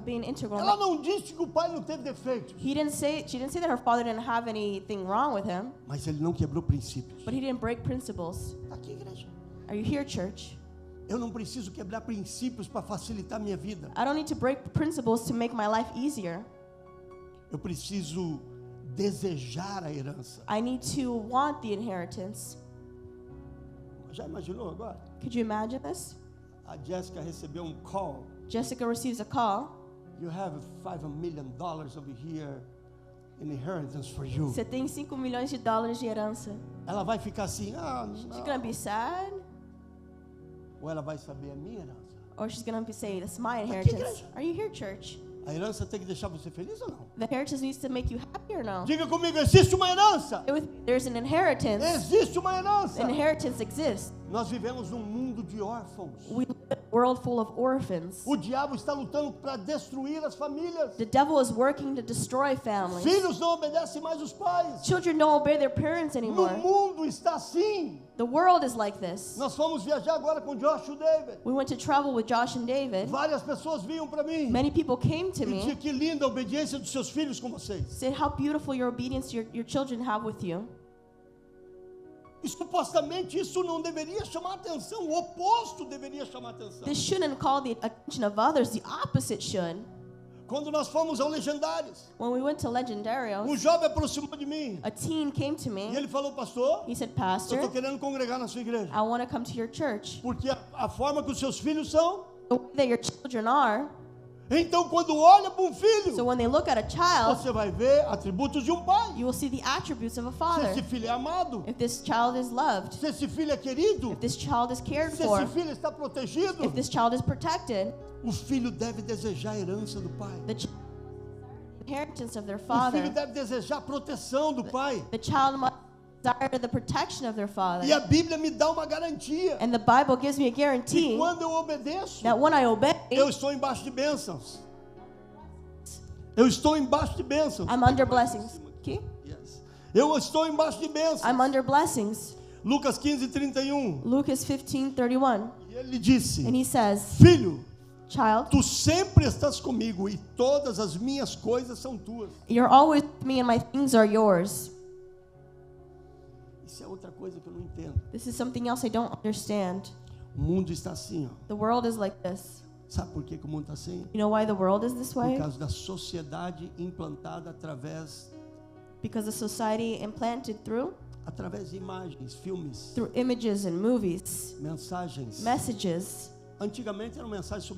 being integral. Ela não disse que o pai não teve defeitos, She didn't say that her father didn't have anything wrong with him, mas ele não quebrou princípios. but he didn't break principles. Tá aqui, igreja. Are you here, church? Eu não preciso quebrar princípios para facilitar minha vida. I don't need to break principles to make my life easier. Eu preciso desejar a herança. I need to want the inheritance. Já imaginou agora? Could you imagine this? A Jéssica recebeu um call. Jessica receives a call. You have $5 million over here in inheritance for you. Você tem $5 milhões de herança. Ela vai ficar assim, She's não. gonna be sad, Ou ela vai saber a minha herança. or she's gonna say, "That's my Aqui, inheritance." igreja. Are you here, church? A herança tem que deixar você feliz ou não? The inheritance needs to make you happy or no? Diga comigo, existe uma herança. There's an inheritance. Existe uma herança. An inheritance exists. Nós vivemos num mundo de órfãos. We live in a world full of orphans. O diabo está lutando para destruir as famílias. The devil is working to destroy families. Filhos não obedecem mais os pais. Children don't obey their parents No anymore. mundo está assim. The world is like this. Nós fomos viajar agora com Josh e o David. We went to travel with Josh and David. Várias pessoas vinham para mim Many people came to e diziam me, que linda a obediência dos seus filhos com vocês. said how beautiful your obedience your children have with you. E supostamente isso não deveria chamar atenção, o oposto deveria chamar atenção. This shouldn't call the attention of others. The opposite should. Quando nós fomos ao Legendários, When we went to Legendarios, jovem aproximou de mim a teen came to e me. ele falou, pastor, He said, eu "Pastor, estou querendo congregar na sua igreja. I want to come to your church. Porque a forma que os seus filhos são, The way that your children are." então quando olha para um So filho, when they look at a child, você vai ver atributos de um pai. you will see the attributes of a Se father. esse filho é amado, If this child is loved, se esse filho é querido, if this child is cared se for, esse filho está protegido, if this child is protected, o filho deve desejar a herança do pai. the inheritance of their O filho father, deve desejar a proteção do pai. the child must desire the protection of their father. E a Bíblia me dá uma garantia. And the Bible gives me a E guarantee quando eu obedeço, that when I obey, eu estou embaixo de bênçãos. Eu estou embaixo de bênçãos. I'm under blessings. Okay? Yes. Eu estou embaixo de bênçãos. I'm under blessings. Lucas 15:31. Lucas 15:31. E ele disse: And he says, Filho, "Child, tu sempre estás comigo e todas as minhas coisas são tuas. you're always with me and my things are yours." Isso é outra coisa que eu não entendo. This is something else I don't understand. O mundo está assim, ó. The world is like this. Sabe por que o mundo está assim? You know why the world is this Por way? causa da sociedade implantada através Because the society implanted through através de imagens, filmes, through images and movies, mensagens. messages. Antigamente eram mensagens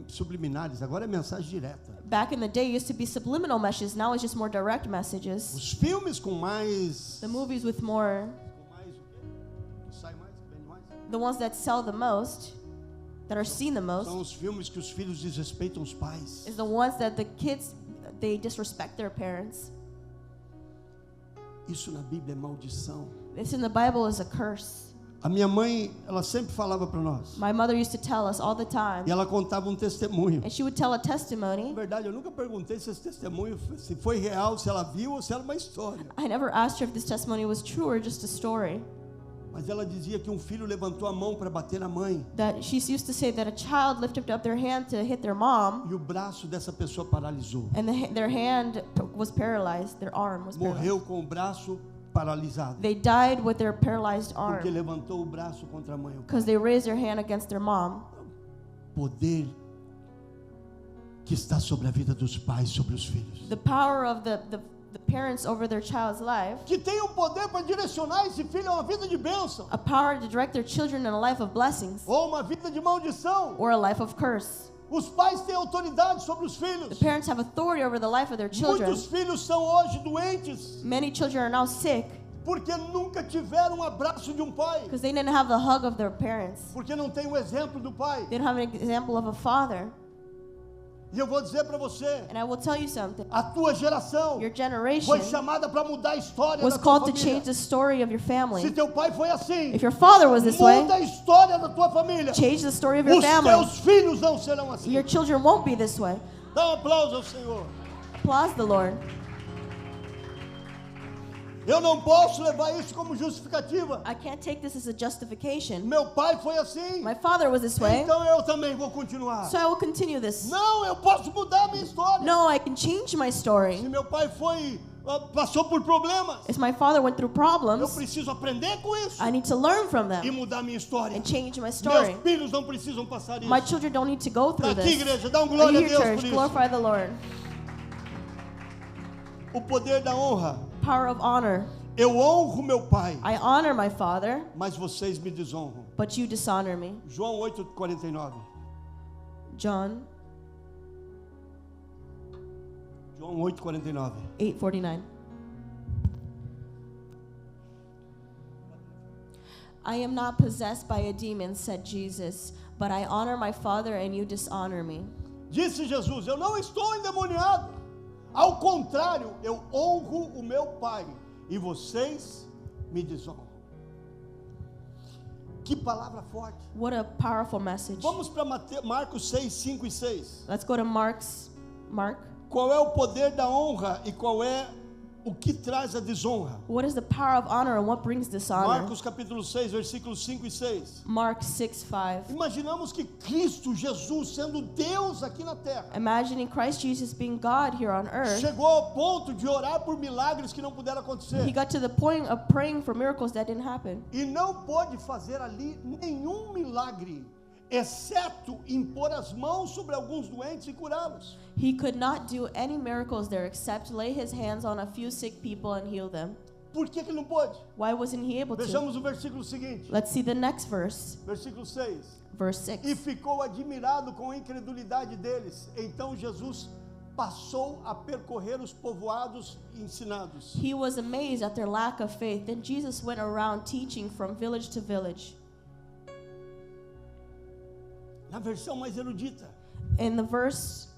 subliminares, agora é mensagem direta. Back in the day, it used to be subliminal messages. Now it's just more direct messages. Os filmes com mais... The movies with more, Com mais o quê? Que sai mais, vende mais? the ones that sell the most, that are seen the most, São os filmes que os filhos desrespeitam os pais. is the ones that the kids, they disrespect their parents. Isso na Bíblia é maldição. This in the Bible is a curse. A minha mãe, ela sempre falava para nós. My mother used to tell us all the time, E ela contava um testemunho. and she would tell a Na testimony. verdade, eu nunca perguntei se esse testemunho se foi real, se ela viu ou se era uma história. I never asked her if this testimony was true or just a story. Mas ela dizia que um filho levantou a mão para bater na mãe. That she used to say that a child lifted up their hand to hit their mom, E o braço dessa pessoa paralisou. and their hand was paralyzed, their arm was paralyzed. Morreu com o braço paralisado. They died with their paralyzed Porque arm levantou o braço contra a mãe. because they raised their hand against their mom. Poder que está sobre a vida dos pais, sobre os filhos. The power of the parents over their child's life, Que tem um poder para direcionar esse filho a uma vida de bênção. a power to direct their children in a life of blessings Ou uma vida de maldição. or a life of curse. Os pais têm autoridade sobre os The filhos. parents have authority over the life of their children. Muitos filhos são hoje doentes Many children are now sick porque nunca tiveram um abraço de um pai. because they didn't have the hug of their parents. Porque não tem o exemplo do pai. They don't have an example of a father. E eu vou dizer para você, And I will tell you something. a tua geração Your generation foi chamada para mudar a história was da tua called to família. change the story of your Se family. teu pai foi assim, If your father was this way, muda a história da tua família. change the story of your Os family. teus filhos não serão assim. Your children won't be this way. Dá um aplauso ao Senhor. Applause the Lord. Eu não posso levar isso como justificativa. I can't take this as a justification. Meu pai foi assim, My father was this way, então eu também vou continuar. so I will continue this. Não, eu posso mudar a minha história. No, I can change my Se story. meu pai passou por problemas, If my father went through eu problems, preciso aprender com isso I need to learn from e them mudar minha história. and change my Meus story. filhos não precisam passar isso. My children don't need to go Tá through aqui, this. igreja, dá um Are glória you a here, Deus church? por isso. Glorify the Lord. O poder da honra. Power of honor. Eu honro meu pai, I honor my father, mas vocês me desonram. but you dishonor me. João 8:49. John João 8:49. 8:49. I am not possessed by a demon, said Jesus, but I honor my Father and you dishonor me. Disse Jesus: eu não estou endemoniado. Ao contrário, eu honro o meu pai e vocês me desonram. Que palavra forte. What a powerful message. Vamos para Marcos 6, 5 e 6. Let's go to Mark. Qual é o poder da honra e qual é o que traz a desonra? What is the power of honor and what brings dishonor? Marcos capítulo 6, versículos 5 e 6. Mark 6:5. Imaginamos que Cristo Jesus, sendo Deus aqui na terra, Imagining Christ Jesus being God here on earth, chegou ao ponto de orar por milagres que não puderam he acontecer. got to the point of praying for miracles that didn't happen. E não pôde fazer ali nenhum milagre, exceto impor as mãos sobre alguns doentes e curá-los. He could not do any miracles there except lay his hands on a few sick people and heal them. Por que ele não pôde? Why wasn't he able to? Vejamos o versículo seguinte, Let's see the next verse, versículo 6. verse 6. E ficou admirado com a incredulidade deles. Então Jesus passou a percorrer os povoados ensinados. He was amazed at their lack of faith. Then Jesus went around teaching from village to village. Na versão mais erudita, In the verse,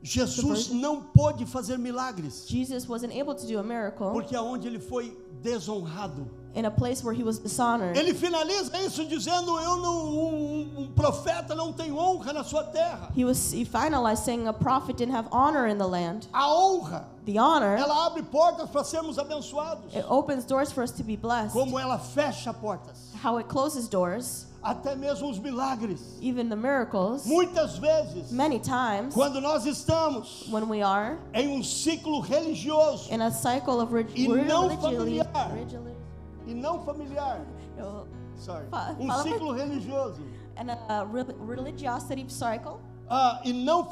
Jesus não pôde fazer milagres, Jesus wasn't able to do a miracle porque aonde ele foi desonrado. in a place where he was dishonored. Ele finaliza isso dizendo: um profeta não tem honra na sua terra. He finalized saying a prophet didn't have honor in the land. A honra, The honor, ela abre portas para sermos abençoados, it opens doors for us to be blessed. como ela fecha portas. How it closes doors, Até mesmo os milagres. even the miracles, Muitas vezes, many times quando nós estamos when we are em um ciclo religioso in a cycle of E não familiar. e não familiar, Fala- ciclo religioso and a religiosity cycle, e não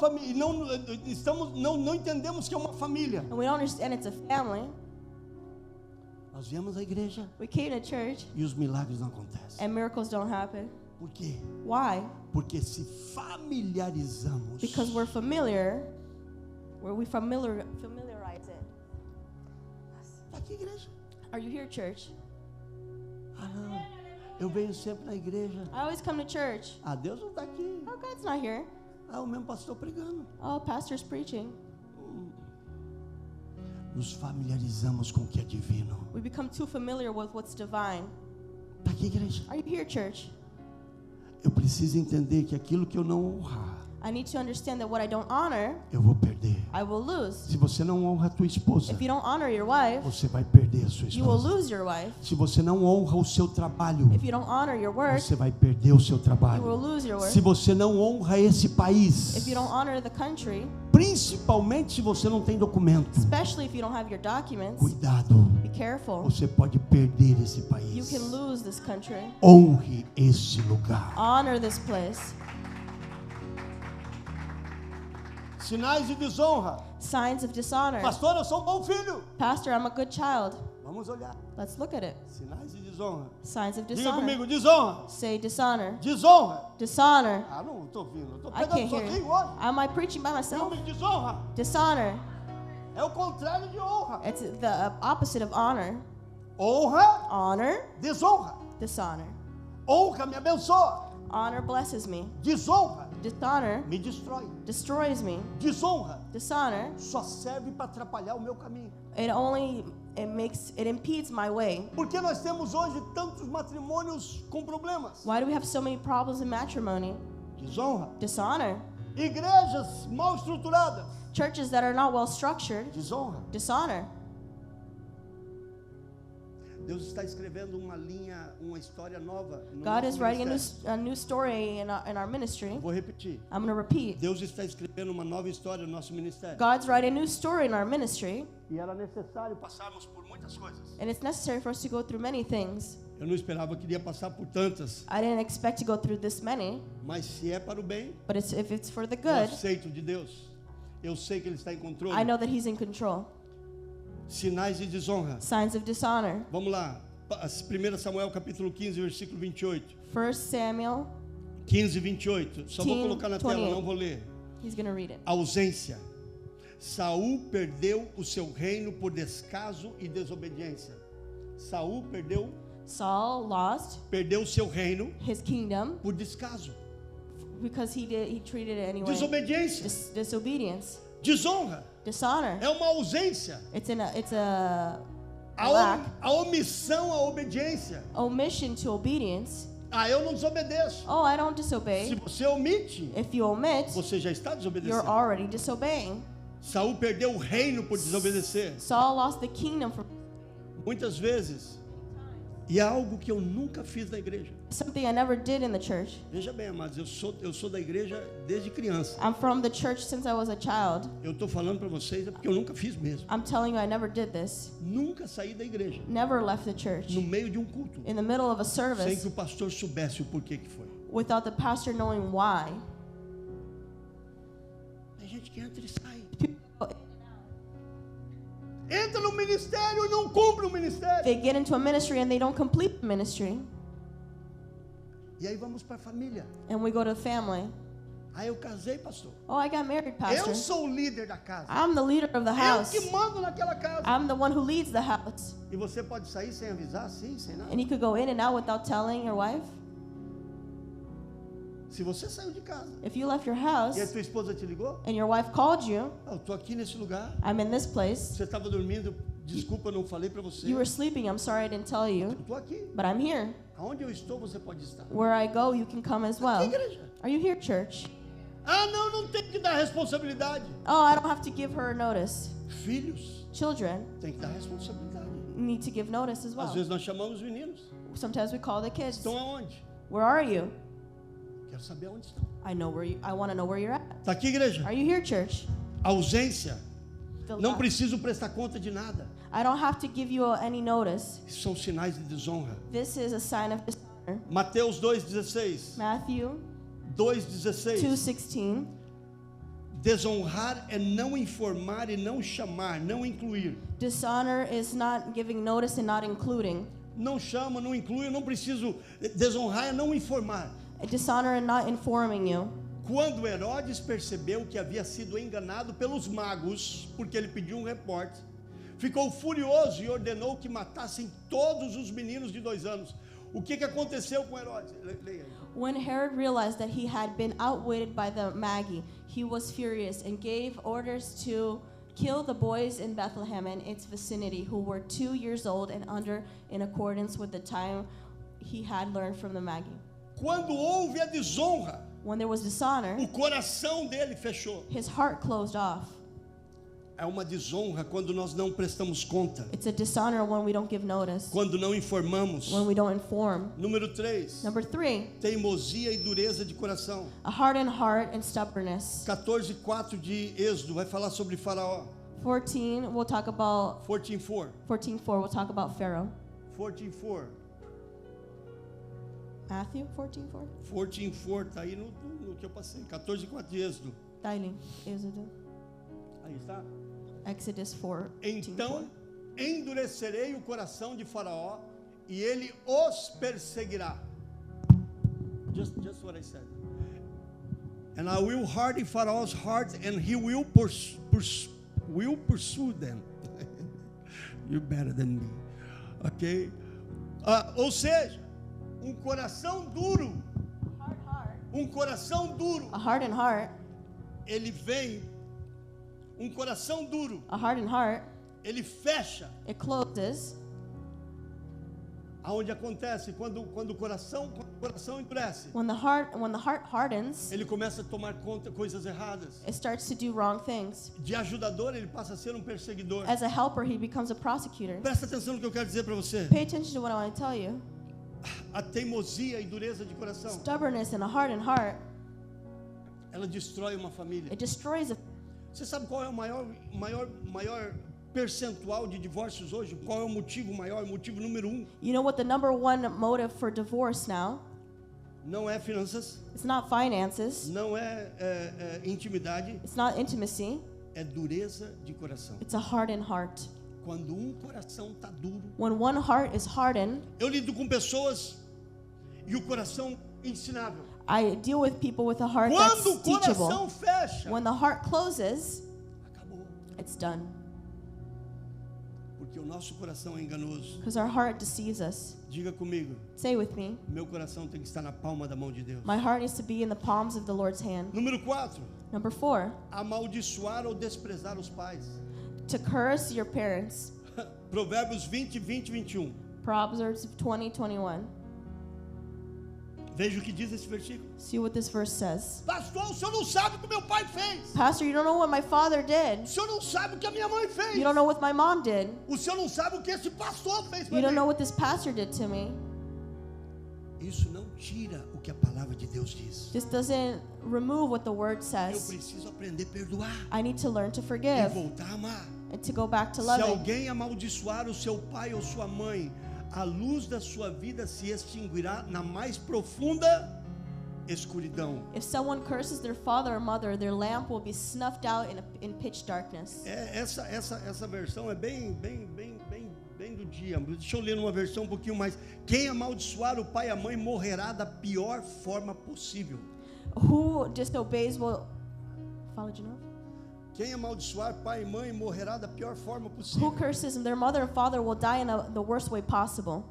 entendemos que é uma família. and we don't understand it's a family. Nós viemos à igreja We came to church e os milagres não acontecem. and miracles don't happen. Por quê? Why? Porque se familiarizamos. Because we're familiar. We familiarize it. Tá aqui, igreja. Are you here, church? Ah, não. Eu venho sempre na igreja. I always come to church. Ah, Deus não está aqui. Oh, God's not here. Ah, o mesmo pastor pregando. Oh, pastor's preaching. Nos familiarizamos com o que é divino. We become too familiar with what's divine. Tá aqui, igreja. Are you here, church? Eu preciso entender que aquilo que eu não honrar, I need to understand that what I don't honor, eu vou perder. I will lose. Se você não honra a tua esposa, If you don't honor your wife, você vai perder a sua you will esposa. lose your wife. Se você não honra o seu trabalho, If you don't honor your work, você vai perder o seu you will trabalho. lose your work. Se você não honra esse país, If you don't honor the country, principalmente se você não tem documento, especially if you don't have your documents, cuidado, be careful. você pode perder esse You país. can lose this country. Honre esse lugar. Honor this place. Sinais de desonra. Signs of dishonor. Pastor, eu sou um bom filho. Pastor, I'm a good child. Vamos olhar. Let's look at it. Sinais de desonra. Signs of Diga dishonor. comigo, desonra. Say dishonor. Desonra. Dishonor. Ah, não estou ouvindo. Estou I pregando can't hear sozinho you. hoje. Am I preaching by Diga myself? comigo, desonra. Dishonor. É o contrário de honra. It's the opposite of honor. Honra, Honor, desonra. dishonor. Honra me abençoa. Honor blesses me. Desonra Dishonor me destrói. destroys me. Desonra Dishonor, só serve para atrapalhar o meu caminho. it impedes my way. Por que nós temos hoje tantos matrimônios com problemas? Why do we have so many problems in matrimony? Desonra. Dishonor. Igrejas mal estruturadas. Churches that are not well structured. Desonra. Dishonor. Deus está escrevendo uma linha, uma história nova no God nosso is writing ministério. a new story in our ministry. Vou repetir. I'm going to repeat. Deus está escrevendo uma nova história no nosso ministério. God's writing a new story in our ministry, E era necessário passarmos por muitas coisas. and it's necessary for us to go through many things. Eu não esperava que iria passar por tantas, I didn't expect to go through this many, mas se é para o bem, but if it's for the eu good, aceito de Deus. Eu sei que Ele está em controle. I know that He's in control. Sinais de desonra. Signs of dishonor. Vamos lá. 1 Samuel capítulo 15, versículo 28. 1 Samuel, 15, 28. Só vou 15, colocar na tela, 28. não vou ler. he's going to read it. Ausência. Saul perdeu o seu reino por descaso e desobediência. Saul Saul lost perdeu o seu reino his kingdom por descaso. because he treated it anyway. Desobediência. Disobedience. Desonra. Dishonor. É uma ausência. It's a A lack. a omissão à obediência. Omission to obedience. Ah, eu não desobedeço. Oh, I don't Se disobey. você omite, If you omit, você já está you're desobedecendo. already disobeying. Saul perdeu o reino por desobedecer. Saul lost the kingdom for Muitas vezes. E é algo que eu nunca fiz na igreja. something I never did in the church. Veja bem, amados, eu sou da igreja desde criança. I'm from the church since I was a child. Eu estou falando para vocês é porque eu nunca fiz mesmo. I'm telling you, I never did this. Nunca saí da igreja Never left the church no meio de um culto in the middle of a sem que service o pastor soubesse o porquê que foi. without the pastor knowing why. Tem gente que entra e sai. Entra no ministério e não cumpre o ministério. They get into a ministry and they don't complete the ministry. E aí vamos para a família. And we go to the family. Aí eu casei, pastor. Oh, I got married, pastor. Eu sou o líder da casa. I'm the leader of the house. Eu que mando naquela casa. I'm the one who leads the house. E você pode sair sem avisar, sim, sem nada. And you could go in and out without telling your wife. Se você saiu de casa If you left your house e a tua esposa te ligou, and your wife called you, eu estou aqui nesse lugar. I'm in this place. Você estava dormindo, desculpa, não falei para você. You were sleeping. I'm sorry I didn't tell you, Eu estou aqui. but I'm here. Aonde eu estou, você pode estar. Where I go, you can come as well. Aqui, igreja. Are you here, church? Ah, não tem que dar responsabilidade. Oh, I don't have to give her notice. Filhos, Children tem que dar responsabilidade. need to give notice as Às well. vezes nós chamamos os meninos. Sometimes we call the kids. Estão aonde? Where are you? Quero saber aonde estão. I want to know where you're at. Está aqui, igreja? Are you here, church? Ausência. The Não lack. preciso prestar conta de nada. I don't have to give you any notice. Isso são sinais de desonra. This is a sign of dishonor. Mateus 2,16. Matthew 2,16. 2:16. Desonrar é não informar e não chamar, não incluir. Dishonor is not giving notice and not including. Não chama, não inclui, eu não preciso. Desonrar é não informar. Dishonor and not informing you. Quando Herodes percebeu que havia sido enganado pelos magos, porque ele pediu um repórter, ficou furioso e ordenou que matassem todos os meninos de 2 anos. O que aconteceu com Herodes? Leia aí. When Herod realized that he had been outwitted by the Magi, he was furious and gave orders to kill the boys in Bethlehem and its vicinity who were 2 years old and under, in accordance with the time he had learned from the Magi. Quando houve a desonra, When there was dishonor, o coração dele fechou. his heart closed off. É uma desonra quando nós não prestamos conta, It's a dishonor when we don't give notice, quando não informamos. when we don't inform. Número 3, Number 3, teimosia e dureza de coração. a hardened heart and stubbornness. 14:4 de Êxodo vai falar sobre Faraó. 14, we'll talk about 14:4. 14:4. We'll talk about Pharaoh. 14:4. Matthew 14:4. 14:4 tá aí no que eu passei. 14:4 de Êxodo. Daily. Exodus. Aí está. Exodus 4. Então endurecerei o coração de Faraó e ele os perseguirá. Just what I said. And I will harden Pharaoh's heart and he will pursue them. You're better than me. Ok? Ou seja, um coração duro. Hard heart. Um coração duro. A hardened heart. Ele vem. Um coração duro. A hardened heart. Ele fecha. It closes. Aonde acontece quando o coração endurece, When the heart hardens, ele começa a tomar conta coisas erradas. it starts to do wrong things. De ajudador ele passa a ser um perseguidor. As a helper, he becomes a prosecutor. Presta atenção no que eu quero dizer para você. Pay attention to what I want to tell you. A teimosia e dureza de coração, Stubbornness and a hardened heart, ela destrói uma família. it destroys a. Você sabe qual é o maior percentual de divórcios hoje? Qual é o motivo maior? O motivo número 1 You know what the number one motive for divorce now? não é finanças, It's not finances. não é intimidade, It's not intimacy. é dureza de coração. It's a hardened heart. Quando um coração está duro, When one heart is hardened, eu lido com pessoas e o coração ensinável. I deal with people with a heart Quando o that's teachable. coração fecha, When the heart closes, acabou. it's done. Porque o nosso coração é enganoso. Because our heart deceives us. Diga comigo, Say with me. meu coração tem que estar na palma da mão de Deus. My heart needs to be in the palms of the Lord's hand. Número 4, Number 4, amaldiçoar ou desprezar os pais. to curse your parents. Provérbios 20, 21. Proverbs 20:21. Veja o que diz esse versículo. See what this verse says. Pastor, o senhor não sabe o que meu pai fez. Pastor, you don't know what my father O did. senhor não sabe o que a minha mãe fez. You don't know what my mom did. O senhor não sabe o que esse pastor fez para You don't mim. know what this pastor did to me. Isso não tira o que a palavra de Deus diz. This doesn't remove what the word Eu says. preciso aprender a perdoar I need to learn to e forgive voltar a amar. and to go back to Se loving. alguém amaldiçoar o seu pai ou sua mãe, a luz da sua vida se extinguirá na mais profunda escuridão. If someone curses their father or mother, their lamp will be snuffed out in pitch darkness. Essa versão é bem do dia. Deixa eu ler numa versão um pouquinho mais. Quem amaldiçoar o pai e a mãe morrerá da pior forma possível. Who disobeys will. Fala de novo. Quem amaldiçoar pai e mãe morrerá da pior forma Who possível. curses them, their mother and father will die in the worst way possible.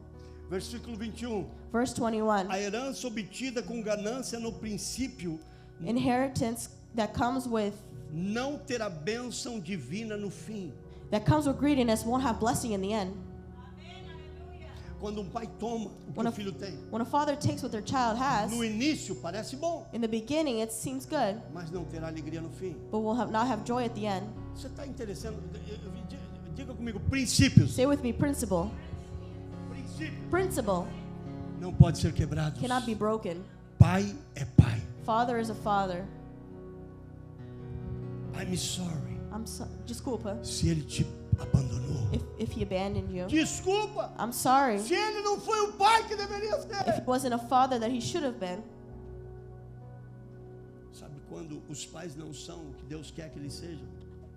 Versículo 21. Verse 21. A herança obtida com ganância no princípio Inheritance that comes with terá bênção divina no fim. greediness won't have blessing in the end. Quando um pai toma o que When o filho tem, When a father takes what their child has, no início parece bom, in the beginning it seems good, mas não terá alegria no fim. but will not have joy at the end. Você está interessando? Diga comigo, princípios. Say with me, principle. Princípios Principle não pode ser quebrados. cannot be broken. Pai é pai. Father is a father. I'm sorry. Desculpa. Se ele te abandonou. If he abandoned you. Desculpa. I'm sorry. Se ele não foi o pai que deveria If he ser. wasn't a father that he should have been. Sabe quando quando os pais não são o que Deus quer que eles sejam?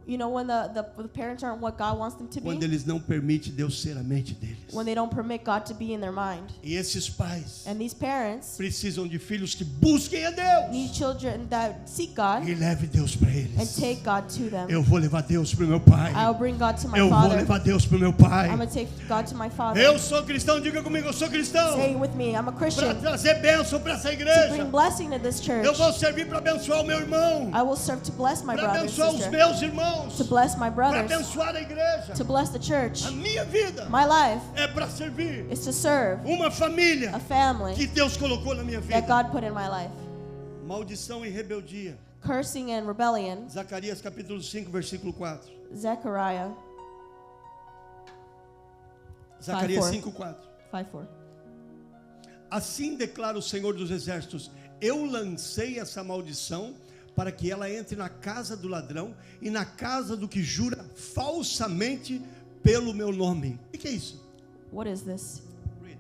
You know, when the parents aren't what God wants them to Quando be, eles não permitem Deus ser a mente deles. when they don't permit God to be in their mind. E esses pais And these parents precisam de filhos que busquem a Deus need children that seek God e leve Deus para and eles. take God to them. Eu vou levar Deus para o meu pai. I'll bring God to my Eu vou Father. levar Deus para o meu pai. I'm going to take God to my Father. Eu sou cristão, diga comigo, eu sou cristão. Say it with me, I'm a Para Christian. trazer bênção para essa To igreja. bring blessing to this church. Eu vou servir para abençoar o meu irmão, I will serve to bless my para brother and abençoar os sister. meus irmãos, To bless my para brothers. abençoar a igreja. To bless the church. A minha vida My life é para servir is to serve uma família a family que Deus colocou na minha that vida. God put in my life. Maldição e rebeldia. Cursing and rebellion. Zacarias capítulo 5, versículo 4. Zechariah Zacarias 5:4. 5, 4. 5:4. Assim declara o Senhor dos Exércitos: eu lancei essa maldição para que ela entre na casa do ladrão e na casa do que jura falsamente pelo meu nome. O que é isso? What is this? Read.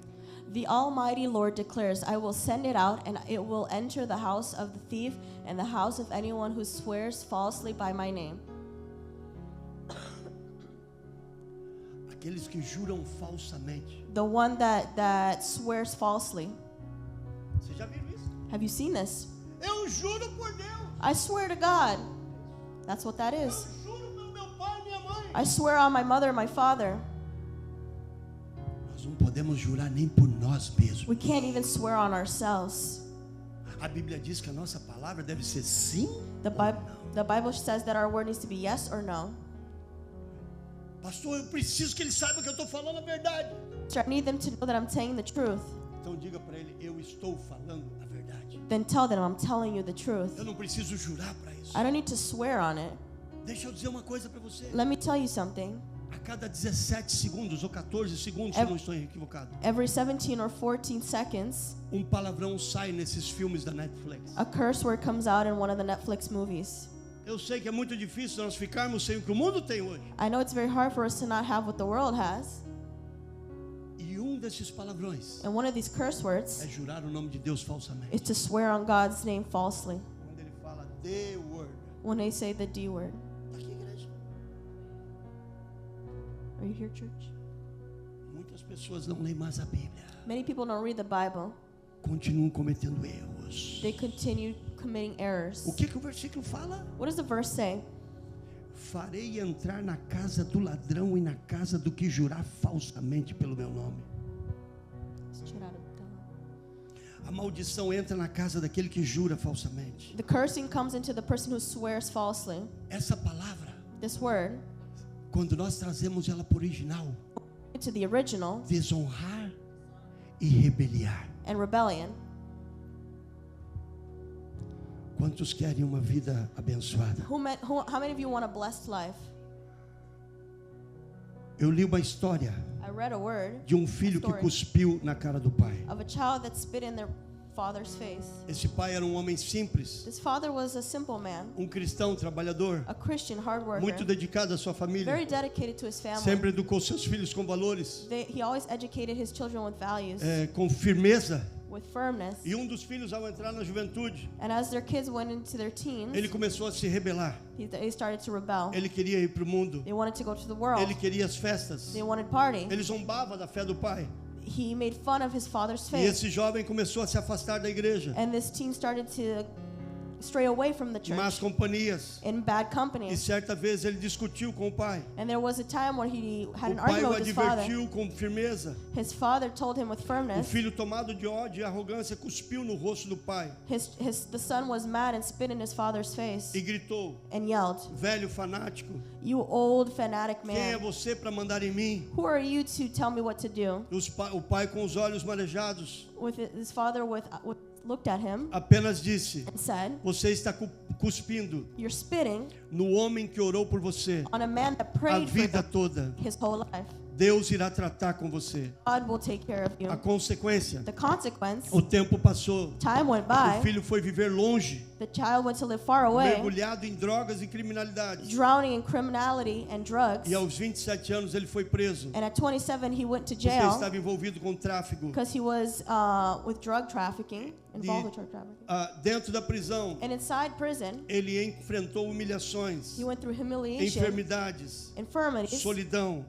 The Almighty Lord declares, I will send it out, and it will enter the house of the thief and the house of anyone who swears falsely by my name. Aqueles que juram falsamente. The one that swears falsely. Vocês já viram isso? Have you seen this? Eu juro por Deus. I swear to God. That's what that Eu is. juro pelo meu pai e minha mãe. I swear on my mother and my father. Nós não podemos jurar nem por nós mesmos. We can't even swear on ourselves. A Bíblia diz que a nossa palavra deve ser sim. The Bible says that our word needs to be yes or no. Pastor, eu preciso que ele saiba que eu estou falando a verdade. So I need them to know that I'm saying the truth. Então diga para ele: eu estou falando a verdade. Then tell them I'm telling you the truth. Eu não preciso jurar para isso. I don't need to swear on it. Deixa eu dizer uma coisa para você. Let me tell you something. A cada 17 segundos ou 14 segundos, se eu não estou equivocado, Every 17 or 14 seconds, um palavrão sai nesses filmes da Netflix. a curse word comes out in one of the Netflix movies. Eu sei que é muito difícil nós ficarmos sem o que o mundo tem hoje. I know it's very hard for us to not have what the world has. E um desses palavrões And one of these curse words é jurar o nome de Deus falsamente. is to swear on God's name falsely. Quando ele fala the word. When they say the D word. Tá aqui, igreja. Are you here, church? Muitas pessoas não leem mais a Bíblia. Many people don't read the Bible. Continuam cometendo erros. They continue committing errors. O que o versículo fala? What does the verse say? Farei entrar na casa do ladrão e na casa do que jurar falsamente pelo meu nome. A maldição entra na casa daquele que jura falsamente. The cursing comes into the person who swears falsely. Essa palavra, This word, quando nós trazemos ela para o original, to the original, desonrar e rebeliar. and rebellion. Quantos querem uma vida abençoada? How many of you want a blessed life? Eu li uma história I read a word de um filho que cuspiu na cara do pai. of a child that spit in their father's face. Esse pai era um homem simples, This father was a simple man, um cristão trabalhador, a Christian, hard worker, muito dedicado à sua família. very dedicated to his family. Sempre educou seus filhos com valores, He always educated his children with values, com firmeza. with firmness. E um dos filhos, ao entrar na juventude, And as their kids went into their teens, ele começou a se rebelar. they started to rebel. Ele queria ir para o mundo. They wanted to go to the world. Ele queria as festas. They wanted party. Ele zombava da fé do pai. He made fun of his father's E faith. esse jovem começou a se afastar da igreja. And this teen started to stray away from the Más church companhias. in bad E company. certa vez ele discutiu com o pai. And there was a time when he had O an pai o argument with his father. advertiu com firmeza. His father told him with O firmness. filho, tomado de ódio e arrogância, cuspiu no rosto do pai The son was mad and spit in his father's face e gritou: and yelled, velho fanático, "You old fanatic quem é man! você para mandar em mim? Who are you to tell me what to do?" O pai, com os olhos marejados, His father looked at him apenas disse: and said, você está cuspindo "You're spitting no homem que orou por você on a man that a prayed for vida them toda. his whole life. Deus irá tratar com você. God will take care of you. A consequência, The consequence, o tempo passou. time went O by, filho foi viver longe, the child went to live far away, mergulhado em drogas e criminalidade. drowning in criminality and drugs. E aos 27 anos ele foi preso. And at 27, he went to Porque jail estava envolvido com tráfico. because he was with drug trafficking, involved with drug trafficking. Dentro da prisão, And inside prison, ele enfrentou humilhações, he went through humiliation, enfermidades, infirmities, solidão.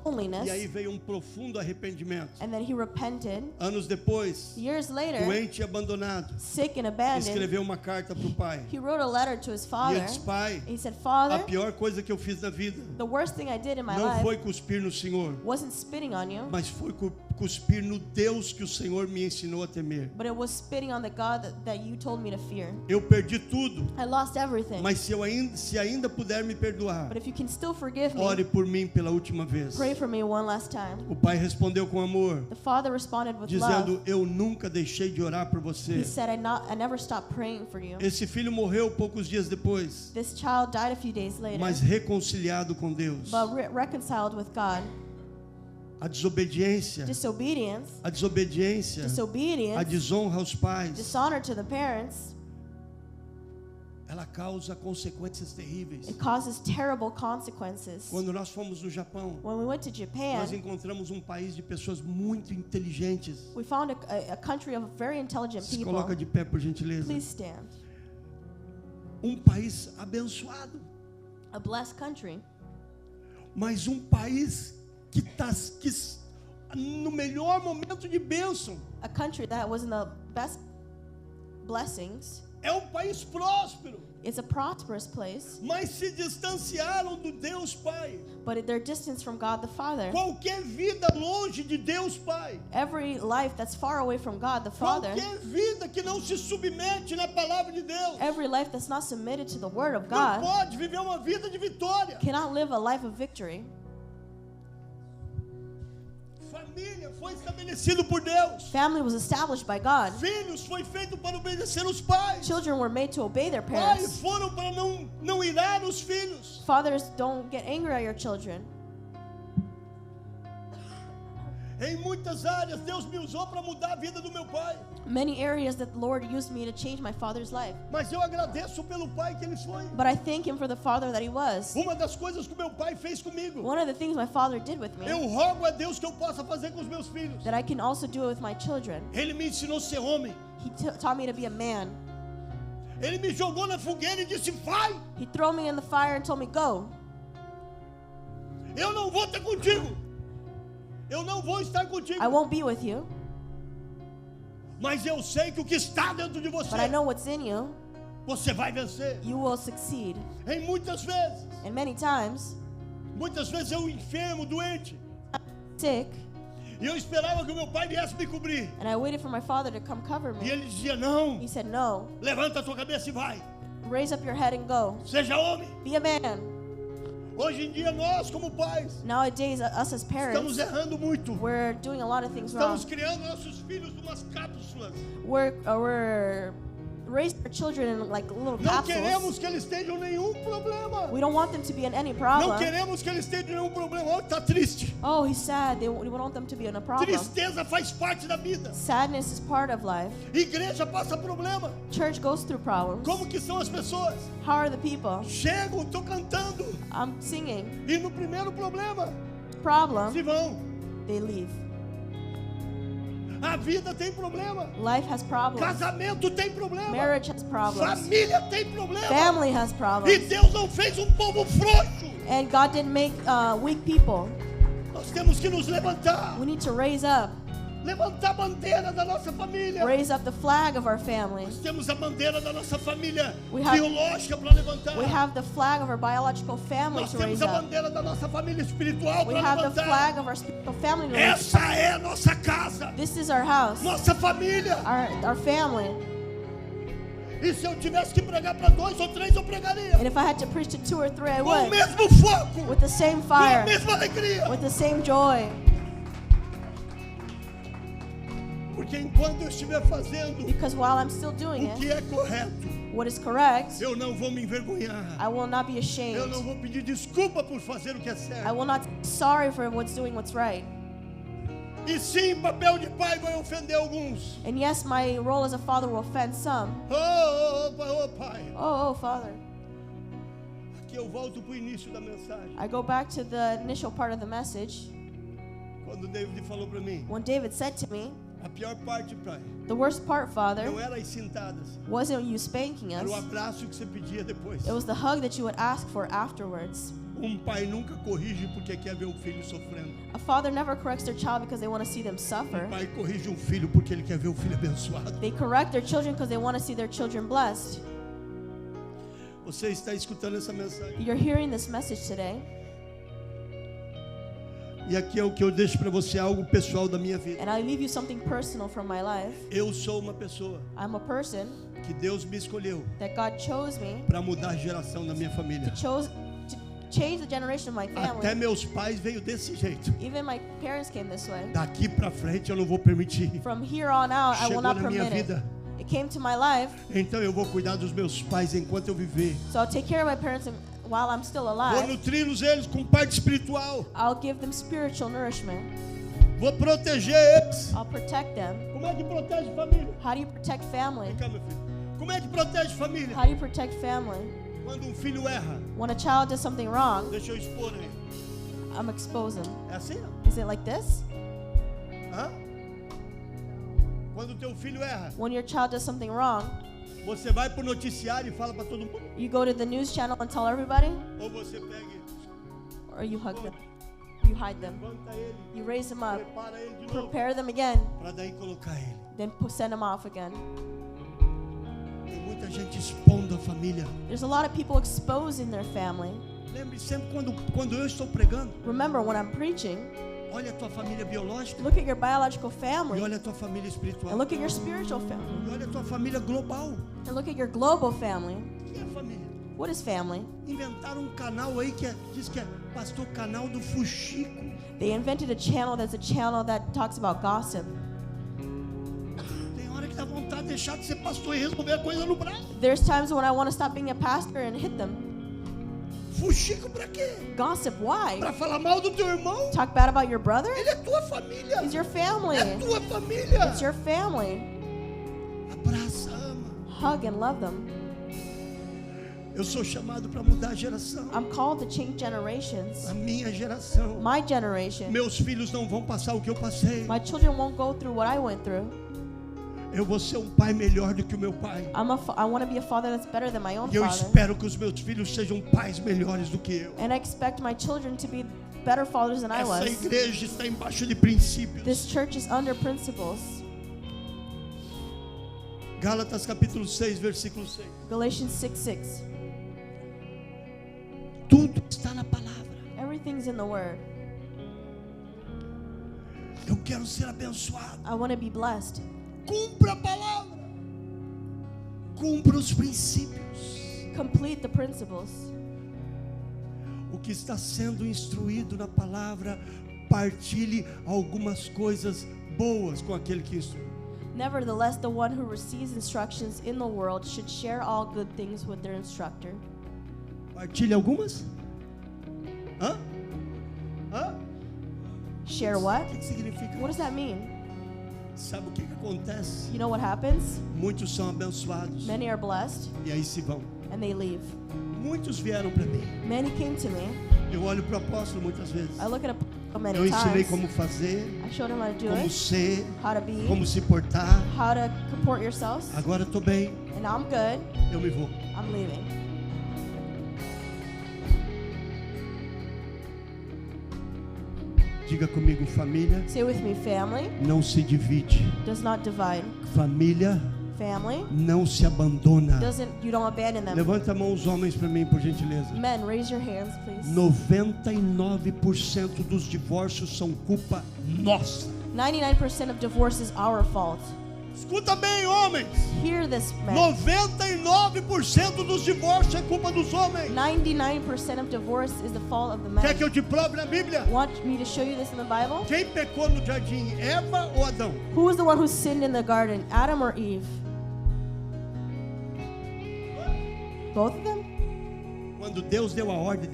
loneliness, E aí veio um profundo arrependimento. and then he repented. Anos depois, Years later, doente e abandonado, sick and abandoned, escreveu uma carta para o pai. he wrote a letter to his E father. ele disse: pai, He said, a Father, pior coisa que eu fiz na vida the worst thing I did in my não life foi cuspir no Senhor, wasn't spitting on you, mas foi cuspir no Deus que o Senhor me ensinou a temer. but it was spitting on the God that you told me to fear. Eu perdi tudo, I lost everything. mas se ainda puder me perdoar, But if you can still forgive me, ore por mim pela última vez. pray for me one last time. O pai respondeu com amor, The father responded with dizendo: love. eu nunca deixei de orar por He você. said, I never stopped praying for you. Esse filho morreu poucos dias depois, This child died a few days later, mas reconciliado com Deus. but reconciled with God. A desobediência, Disobedience, a desobediência, a disobedience, desonra aos pais, dishonor to the parents, ela causa consequências terríveis. it causes terrible consequences. Quando nós fomos no Japão, When we went to nós Japan, encontramos um país de pessoas muito inteligentes. we found a country of very intelligent Se people. coloca de pé, por gentileza. Please stand. Um país abençoado, A blessed country, mas um país que está no melhor momento de bênção. a country that was in the best blessings. É um país próspero, It's a prosperous place, mas se distanciaram do Deus Pai. but they're distanced from God the Father. Qualquer vida longe de Deus Pai, Every life that's far away from God the Father, qualquer vida que não se submete na palavra de Deus, every life that's not submitted to the Word of não God, pode viver uma vida de vitória. cannot live a life of victory. Família foi estabelecido por Deus. Family was established by God. Filhos foi feito para obedecer os pais. Children were made to obey their Pais parents. foram para não irar os filhos. Fathers, don't get angry at your children. Em muitas áreas, Deus me usou para mudar a vida do meu pai. Many areas that the Lord used me to change my father's life. Mas eu agradeço pelo pai que ele foi. But I thank Him for the father that he was. Uma das coisas que meu pai fez comigo, One of the things my father did with me, eu rogo a Deus que eu possa fazer com os meus filhos. that I can also do it with my children. Ele me ensinou a ser homem. He taught me to be a man. Ele me jogou na fogueira e disse: vai, He threw me in the fire and told me, go. eu não vou estar contigo. Eu não vou estar contigo. I won't be with you, Mas eu sei que o que está dentro de você, but I know what's in you. você vai vencer. You will succeed. Em muitas vezes And many times, eu enfermo, doente, sick, e eu esperava que o meu pai viesse me cobrir. and I waited for my father to come cover E me. ele dizia: não, He said, no, levanta a tua cabeça e vai. raise up your head and go. Seja homem. Be a man. Hoje em dia nós, como pais, Nowadays, us as estamos parents, errando muito. we're doing a lot of things wrong. Estamos criando nossos filhos numas cápsulas. We're raising our children in like little Não capsules. queremos que eles tenham nenhum problema. We don't want them to be in any Não problem. queremos que eles tenham nenhum problema. Olha, está triste. Oh, he's sad. We don't want them to be in a problem. Tristeza faz parte da vida. Sadness is part of life. Igreja passa problema. Church goes through problems. Como que são as pessoas? How are the people? Chegam, estou cantando. I'm singing. E no primeiro problema, Problem, se vão. they leave. A vida tem problema. Life has problems. Casamento tem problema. Marriage has problems. Família tem problema. Family has E problems. Deus não fez um povo frouxo. And God didn't make weak people. Nós temos que nos levantar. We need to raise up. Levantar a bandeira da nossa família. Raise up the flag of our family. Nós temos a bandeira da nossa família We have- biológica para levantar. We have the flag of our biological family Nós to temos raise a up. bandeira da nossa família espiritual We para have the levantar. flag of our spiritual family to raise up. Essa é a nossa casa, This is our house, nossa família. our family. E se eu tivesse que pregar para 2 ou 3, eu pregaria. And if I had to preach to 2 or 3, I Com o would. mesmo foco, With the same com a fire, mesma alegria. with the same joy. Porque enquanto eu estiver fazendo Because while I'm still doing o it, que é correto, what is correct. Eu não vou me envergonhar. I will not be Eu ashamed. não vou pedir desculpa por fazer o que é I certo. will not be sorry for what's doing what's right. E sim, papel de pai vai ofender alguns. And yes, my role as a father will offend some. Oh, pai. Oh, Father. Aqui eu volto para o início da mensagem. I go back to the initial part of the message. Quando David falou para mim, When David said to me, a pior parte, pai, the worst part, Father, não era as cintadas. wasn't you spanking Era o us. abraço que você pedia depois. It was the hug that you would ask for afterwards. Pai nunca corrige porque quer ver o filho sofrendo. A father never corrects their child because they want to see them suffer. Pai corrige filho porque ele quer ver o filho abençoado. They correct their children because they want to see their children blessed. Você está escutando essa mensagem? You're hearing this message today. E aqui é o que eu deixo para você, algo pessoal da minha vida. And I leave you something personal from my life. Eu sou uma pessoa I'm a person que Deus me escolheu that God chose me para mudar a geração da minha família. to change the generation of my Até family. meus pais veio desse jeito. Even my parents came this way. Daqui para frente eu não vou permitir. From here on out, I will Chegou not na minha permit it. vida. It came to my life, Então eu vou cuidar dos meus pais enquanto eu viver. so I'll take care of my parents while I'm still Vou alive. nutri-los eles com parte espiritual. I'll give them spiritual nourishment. Vou proteger eles. I'll protect them. Como é que protege família? How do you protect family? Vem cá, meu filho. Como é que protege família? How do you protect family? Quando filho erra, When a child does something wrong, deixa eu expor aí. I'm exposing. É assim, ó. Is it like this? Hã? Quando teu filho erra, When your child does something wrong, você vai pro noticiário e fala para todo mundo? you go to the news channel and tell everybody, Ou você pega e or you hug them? You hide them. levanta ele, You raise them up, prepara ele de novo, prepare them again, para daí colocar ele. then send them off again. Tem muita gente expondo a família. There's a lot of people exposing their family. Lembre sempre quando eu estou pregando, Remember, when I'm preaching, olha a tua família biológica look at your biological e family, olha a tua família espiritual. and look at your spiritual family, E olha a tua família global. and look at your global family. O que é família? What is family? Inventaram um canal aí que diz que é Pastor Canal do Fuxico. They invented a channel that's a channel that talks about gossip. Tem hora que dá vontade de deixar de ser pastor e resolver a coisa no braço. There's times when I want to stop being a pastor and hit them. Fuxico pra quê? Gossip, why? Pra falar mal do teu irmão? Talk bad about your brother? Ele é tua família. He's your family. É tua família. It's your family. Abraça, ama. Hug and love them. Eu sou chamado para mudar a geração. I'm called to change generations. A minha geração. My generation. Meus filhos não vão passar o que eu passei. My children won't go through what I went through. Eu vou ser um pai melhor do que o meu pai. I want to be a father that's better than my own E eu father. espero que os meus filhos sejam pais melhores do que eu. And I expect my children to be better fathers than I Essa was. igreja está embaixo de princípios. This church is under principles. Gálatas capítulo 6, versículo 6. Galatians 6:6. Tudo está na palavra. Everything's in the Word. Eu quero ser abençoado. I want to be blessed. Cumpra a palavra. Cumpra os princípios. Complete the principles. O que está sendo instruído na palavra, partilhe algumas coisas boas com aquele que instrui. Nevertheless, the one who receives instructions in the world should share all good things with their instructor. Partilhe algumas? Hã? Hã? Share what? O que significa? What does that mean? Sabe o que acontece? You know what happens? Muitos são abençoados Many are blessed e aí se vão. and they leave. Muitos vieram para mim. Many came to me. Eu olho para o apóstolo muitas vezes. I look at Eu many ensinei times. como fazer, I showed them how to do como it, ser, how to be, como se portar. how to comport yourselves. Agora estou bem, And now I'm good. eu me vou. I'm leaving. Diga comigo, família Say with me, family não se divide. does not divide. Família Family não se abandona. you don't abandon them. Levanta a mão os homens para mim, por gentileza. Men, raise your hands, please. 99% dos divórcios são culpa nossa. 99% of divorce is our fault. Escuta bem, homens. Hear this, men. 99% dos divórcios é culpa dos homens. 99% of divorce is the fault of the men. Quer que eu te prove na Bíblia? Want me to show you this in the Bible? Quem pecou no jardim, Eva ou Adão? Who was the one who sinned in the garden, Adam or Eve? Both of them? Quando Deus deu a ordem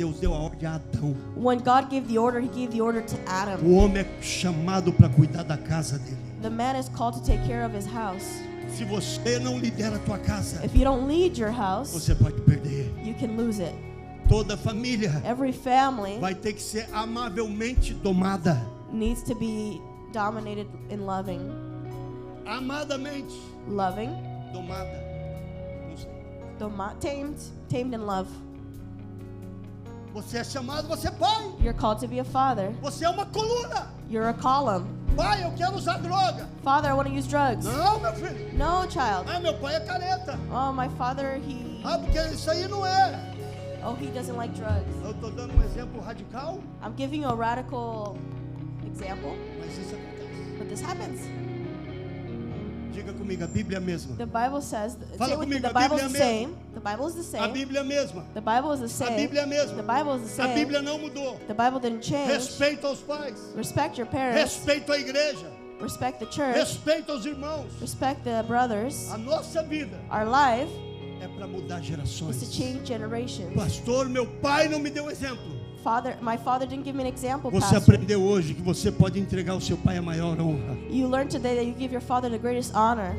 a Adão. When God gave the order, he gave the order to Adam. O homem é chamado para cuidar da casa dele. The man is called to take care of his house. Se você não lidera a tua casa, If you don't lead your house, você pode perder. you can lose it. Toda família Every family vai ter que ser amavelmente domada. needs to be dominated in loving. Amadamente Loving, domada. Não sei. tamed in love. Você é chamado, você é pai. You're called to be a father. Você é uma coluna. You're a column. Pai, eu quero usar droga. Father, I want to use drugs. Não, meu filho. No, child. Ah, meu pai é careta. Oh, my father, Ah, porque isso aí não é. he doesn't like drugs. Eu estou dando um exemplo radical, I'm giving you a radical example, mas isso acontece. but this happens. Diga comigo, a Bíblia é a mesma. The Bible says, Fala say with me, comigo, the a Bible is Bíblia the é same. The Bible is the A same. Bíblia é a mesma. The Bible is the A same. Bíblia é a mesma. The Bible is the A same. Bíblia não mudou. The Bible didn't change. Respeito aos pais. Respect your parents. Respeito à igreja. Respect the church. Respeito aos irmãos. Respect the brothers. A nossa vida Our life é para mudar is gerações. to change generations. Pastor, meu pai não me deu exemplo. My father didn't give me an example, Você Pastor. aprendeu hoje que você pode entregar ao seu pai a maior honra. You learned today that you give your father the greatest honor.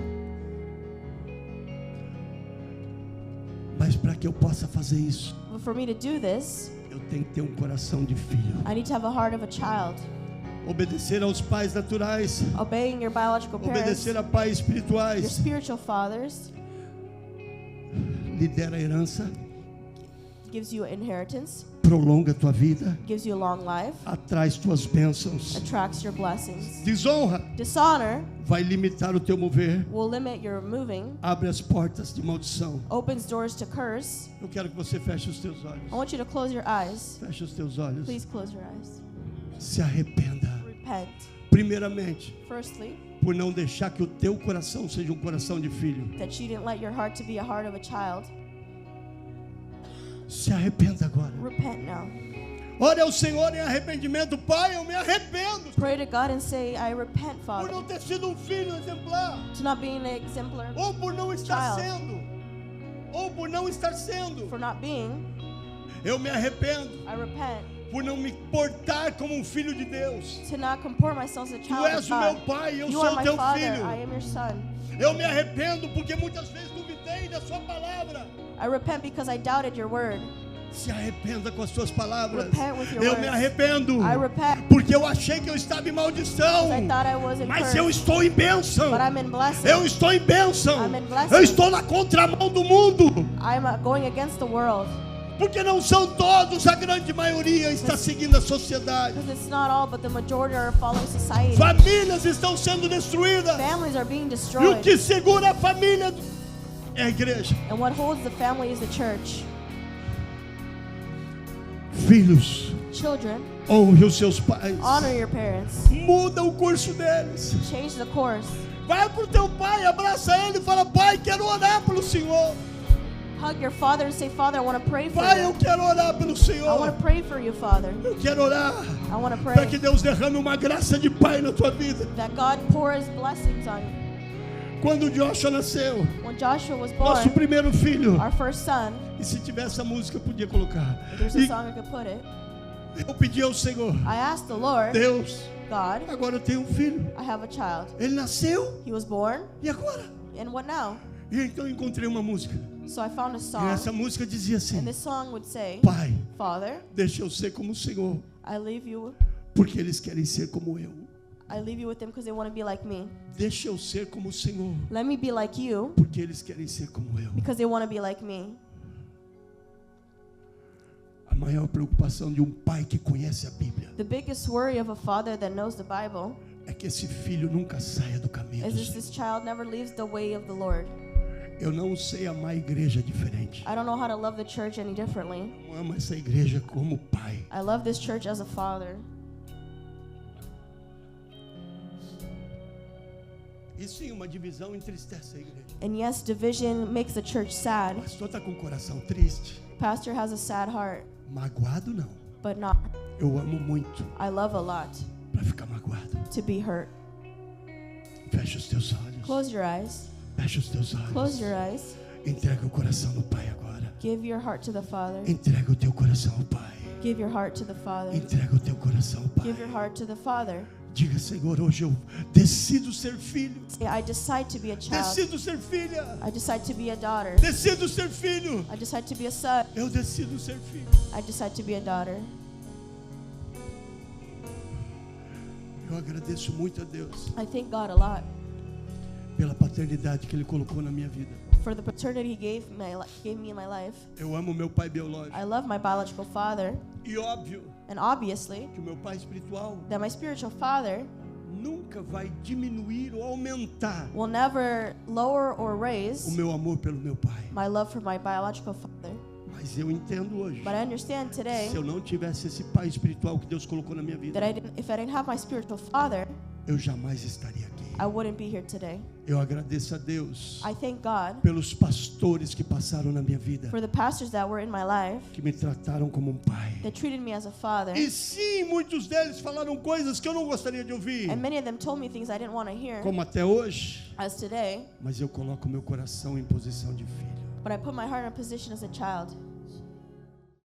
Mas para que eu possa fazer isso, But for me to do this, eu tenho que ter um coração de filho. I need to have a heart of a child. Obedecer aos pais naturais, Obeying your biological parents, obedecer a pais your espirituais, spiritual fathers, lidera a herança, gives you inheritance, prolonga a tua vida, gives you a long life, atrai tuas bênçãos. attracts your blessings. Desonra Dishonor vai limitar o teu mover, will limit your moving, abre as portas de maldição. opens doors to curse. Eu quero que você feche os teus olhos. I want you to close your eyes. Feche os teus olhos. Please close your eyes. Se arrependa. Repent. Primeiramente, Firstly, por não deixar que o teu coração seja um coração de filho. that you didn't let your heart to be a heart of a child. Se arrependa agora. Repent now. Ore ao Senhor em arrependimento. Pai, eu me arrependo Pray to God and say, I repent, por Father, não ter sido um filho exemplar, to not being an exemplar, ou por não estar Child. sendo, ou por não estar sendo. for not being. Eu me arrependo I repent por não me portar como um filho de Deus. to not comport myself as a Tu child of és o meu God. pai, eu You sou are o my teu father. filho. I am your son. Eu me arrependo porque muitas vezes duvidei da sua palavra. I repent because I doubted your word. Se arrependa com as suas palavras. Repent with your Eu words. me arrependo I repent porque eu achei que eu estava em maldição. because I thought I was in Mas curse, eu estou em bênção. but I'm in blessing. Eu estou em bênção. I'm in blessing. Eu estou na contramão do mundo. I'm going against the world Porque não são todos, a grande maioria está seguindo a sociedade. because it's not all, but the majority are following society. Famílias estão sendo destruídas. Families are being E o destroyed, que segura a família é a igreja. and what holds the family is the church. Filhos, Children, honre os seus pais. honor your parents. Muda o curso deles. Change the course. Vai pro teu pai, abraça ele e fala: Pai, quero orar pelo Senhor. Hug your father and say, Father, I want to pray for Pai, eu you. quero orar pelo I want Senhor. to pray for you, Father. Eu quero orar I want to para que pray Deus derrame uma graça de pai na tua vida. that God pours blessings on you. Quando Joshua nasceu, When Joshua was nosso born, primeiro filho, our first son, e se tivesse a música eu podia colocar. if there's a E song I could put it, eu pedi ao Senhor: I asked the Lord, Deus, God, agora eu tenho um filho. I have a child. Ele nasceu, He was born, e agora? and what now? E então eu encontrei uma música. So I found a E song, essa música dizia assim: and this song would say, Pai, Father, deixa eu ser como o Senhor, I leave you porque eles querem ser como eu. with them because they want to be like me. Deixa eu ser como o Senhor, Let me be like you porque eles querem ser como eu. because they want to be like me. A maior preocupação de um pai que conhece a Bíblia The biggest worry of a father that knows the Bible é que esse filho nunca saia do caminho is do that Senhor. this child never leaves the way of the Lord. Eu não sei amar a igreja diferente. I don't know how to love the church any differently. Eu amo essa igreja como pai. I love this church as a father. E sim, uma divisão entristece a igreja. And yes, division makes the church O sad. pastor está com o coração triste. Pastor has a sad heart, Magoado não. but not. Eu amo muito I love a lot para ficar magoado. to be hurt. Fecha os teus olhos. Close your eyes. Fecha os teus olhos. Close your eyes. Entrega o coração no Pai agora. Give your heart to the Father. Entrega o teu coração ao Pai. Give your heart to the Father. Entrega o teu coração ao Pai. Give your heart to the Father. Diga, Senhor, hoje eu decido ser filho. I decide to be a child. Decido ser filha. I decide to be a daughter. Decido ser filho. I decide to be a son. Eu decido ser filho. I decide to be a daughter. Eu agradeço muito a Deus I thank God a lot pela paternidade que Ele colocou na minha vida. for the paternity He gave me in my life. Eu amo meu pai biológico. I love my biological father, E óbvio and obviously que o meu pai espiritual that my spiritual father nunca vai diminuir ou aumentar will never lower or o raise meu amor pelo meu pai. my love for my biological father. Mas eu entendo hoje, But I understand today se eu não tivesse esse pai espiritual que Deus colocou na minha vida, that if I didn't have my spiritual father, eu jamais estaria aqui. I wouldn't be here today. Eu agradeço a Deus I thank God pelos pastores que passaram na minha vida, for the pastors that were in my life que me trataram como um pai. that treated me as a father. E sim, muitos deles falaram coisas que eu não gostaria de ouvir, And many of them told me things I didn't want to hear, como até hoje, as today, mas eu coloco meu coração em posição de filho. but I put my heart in a position as a child.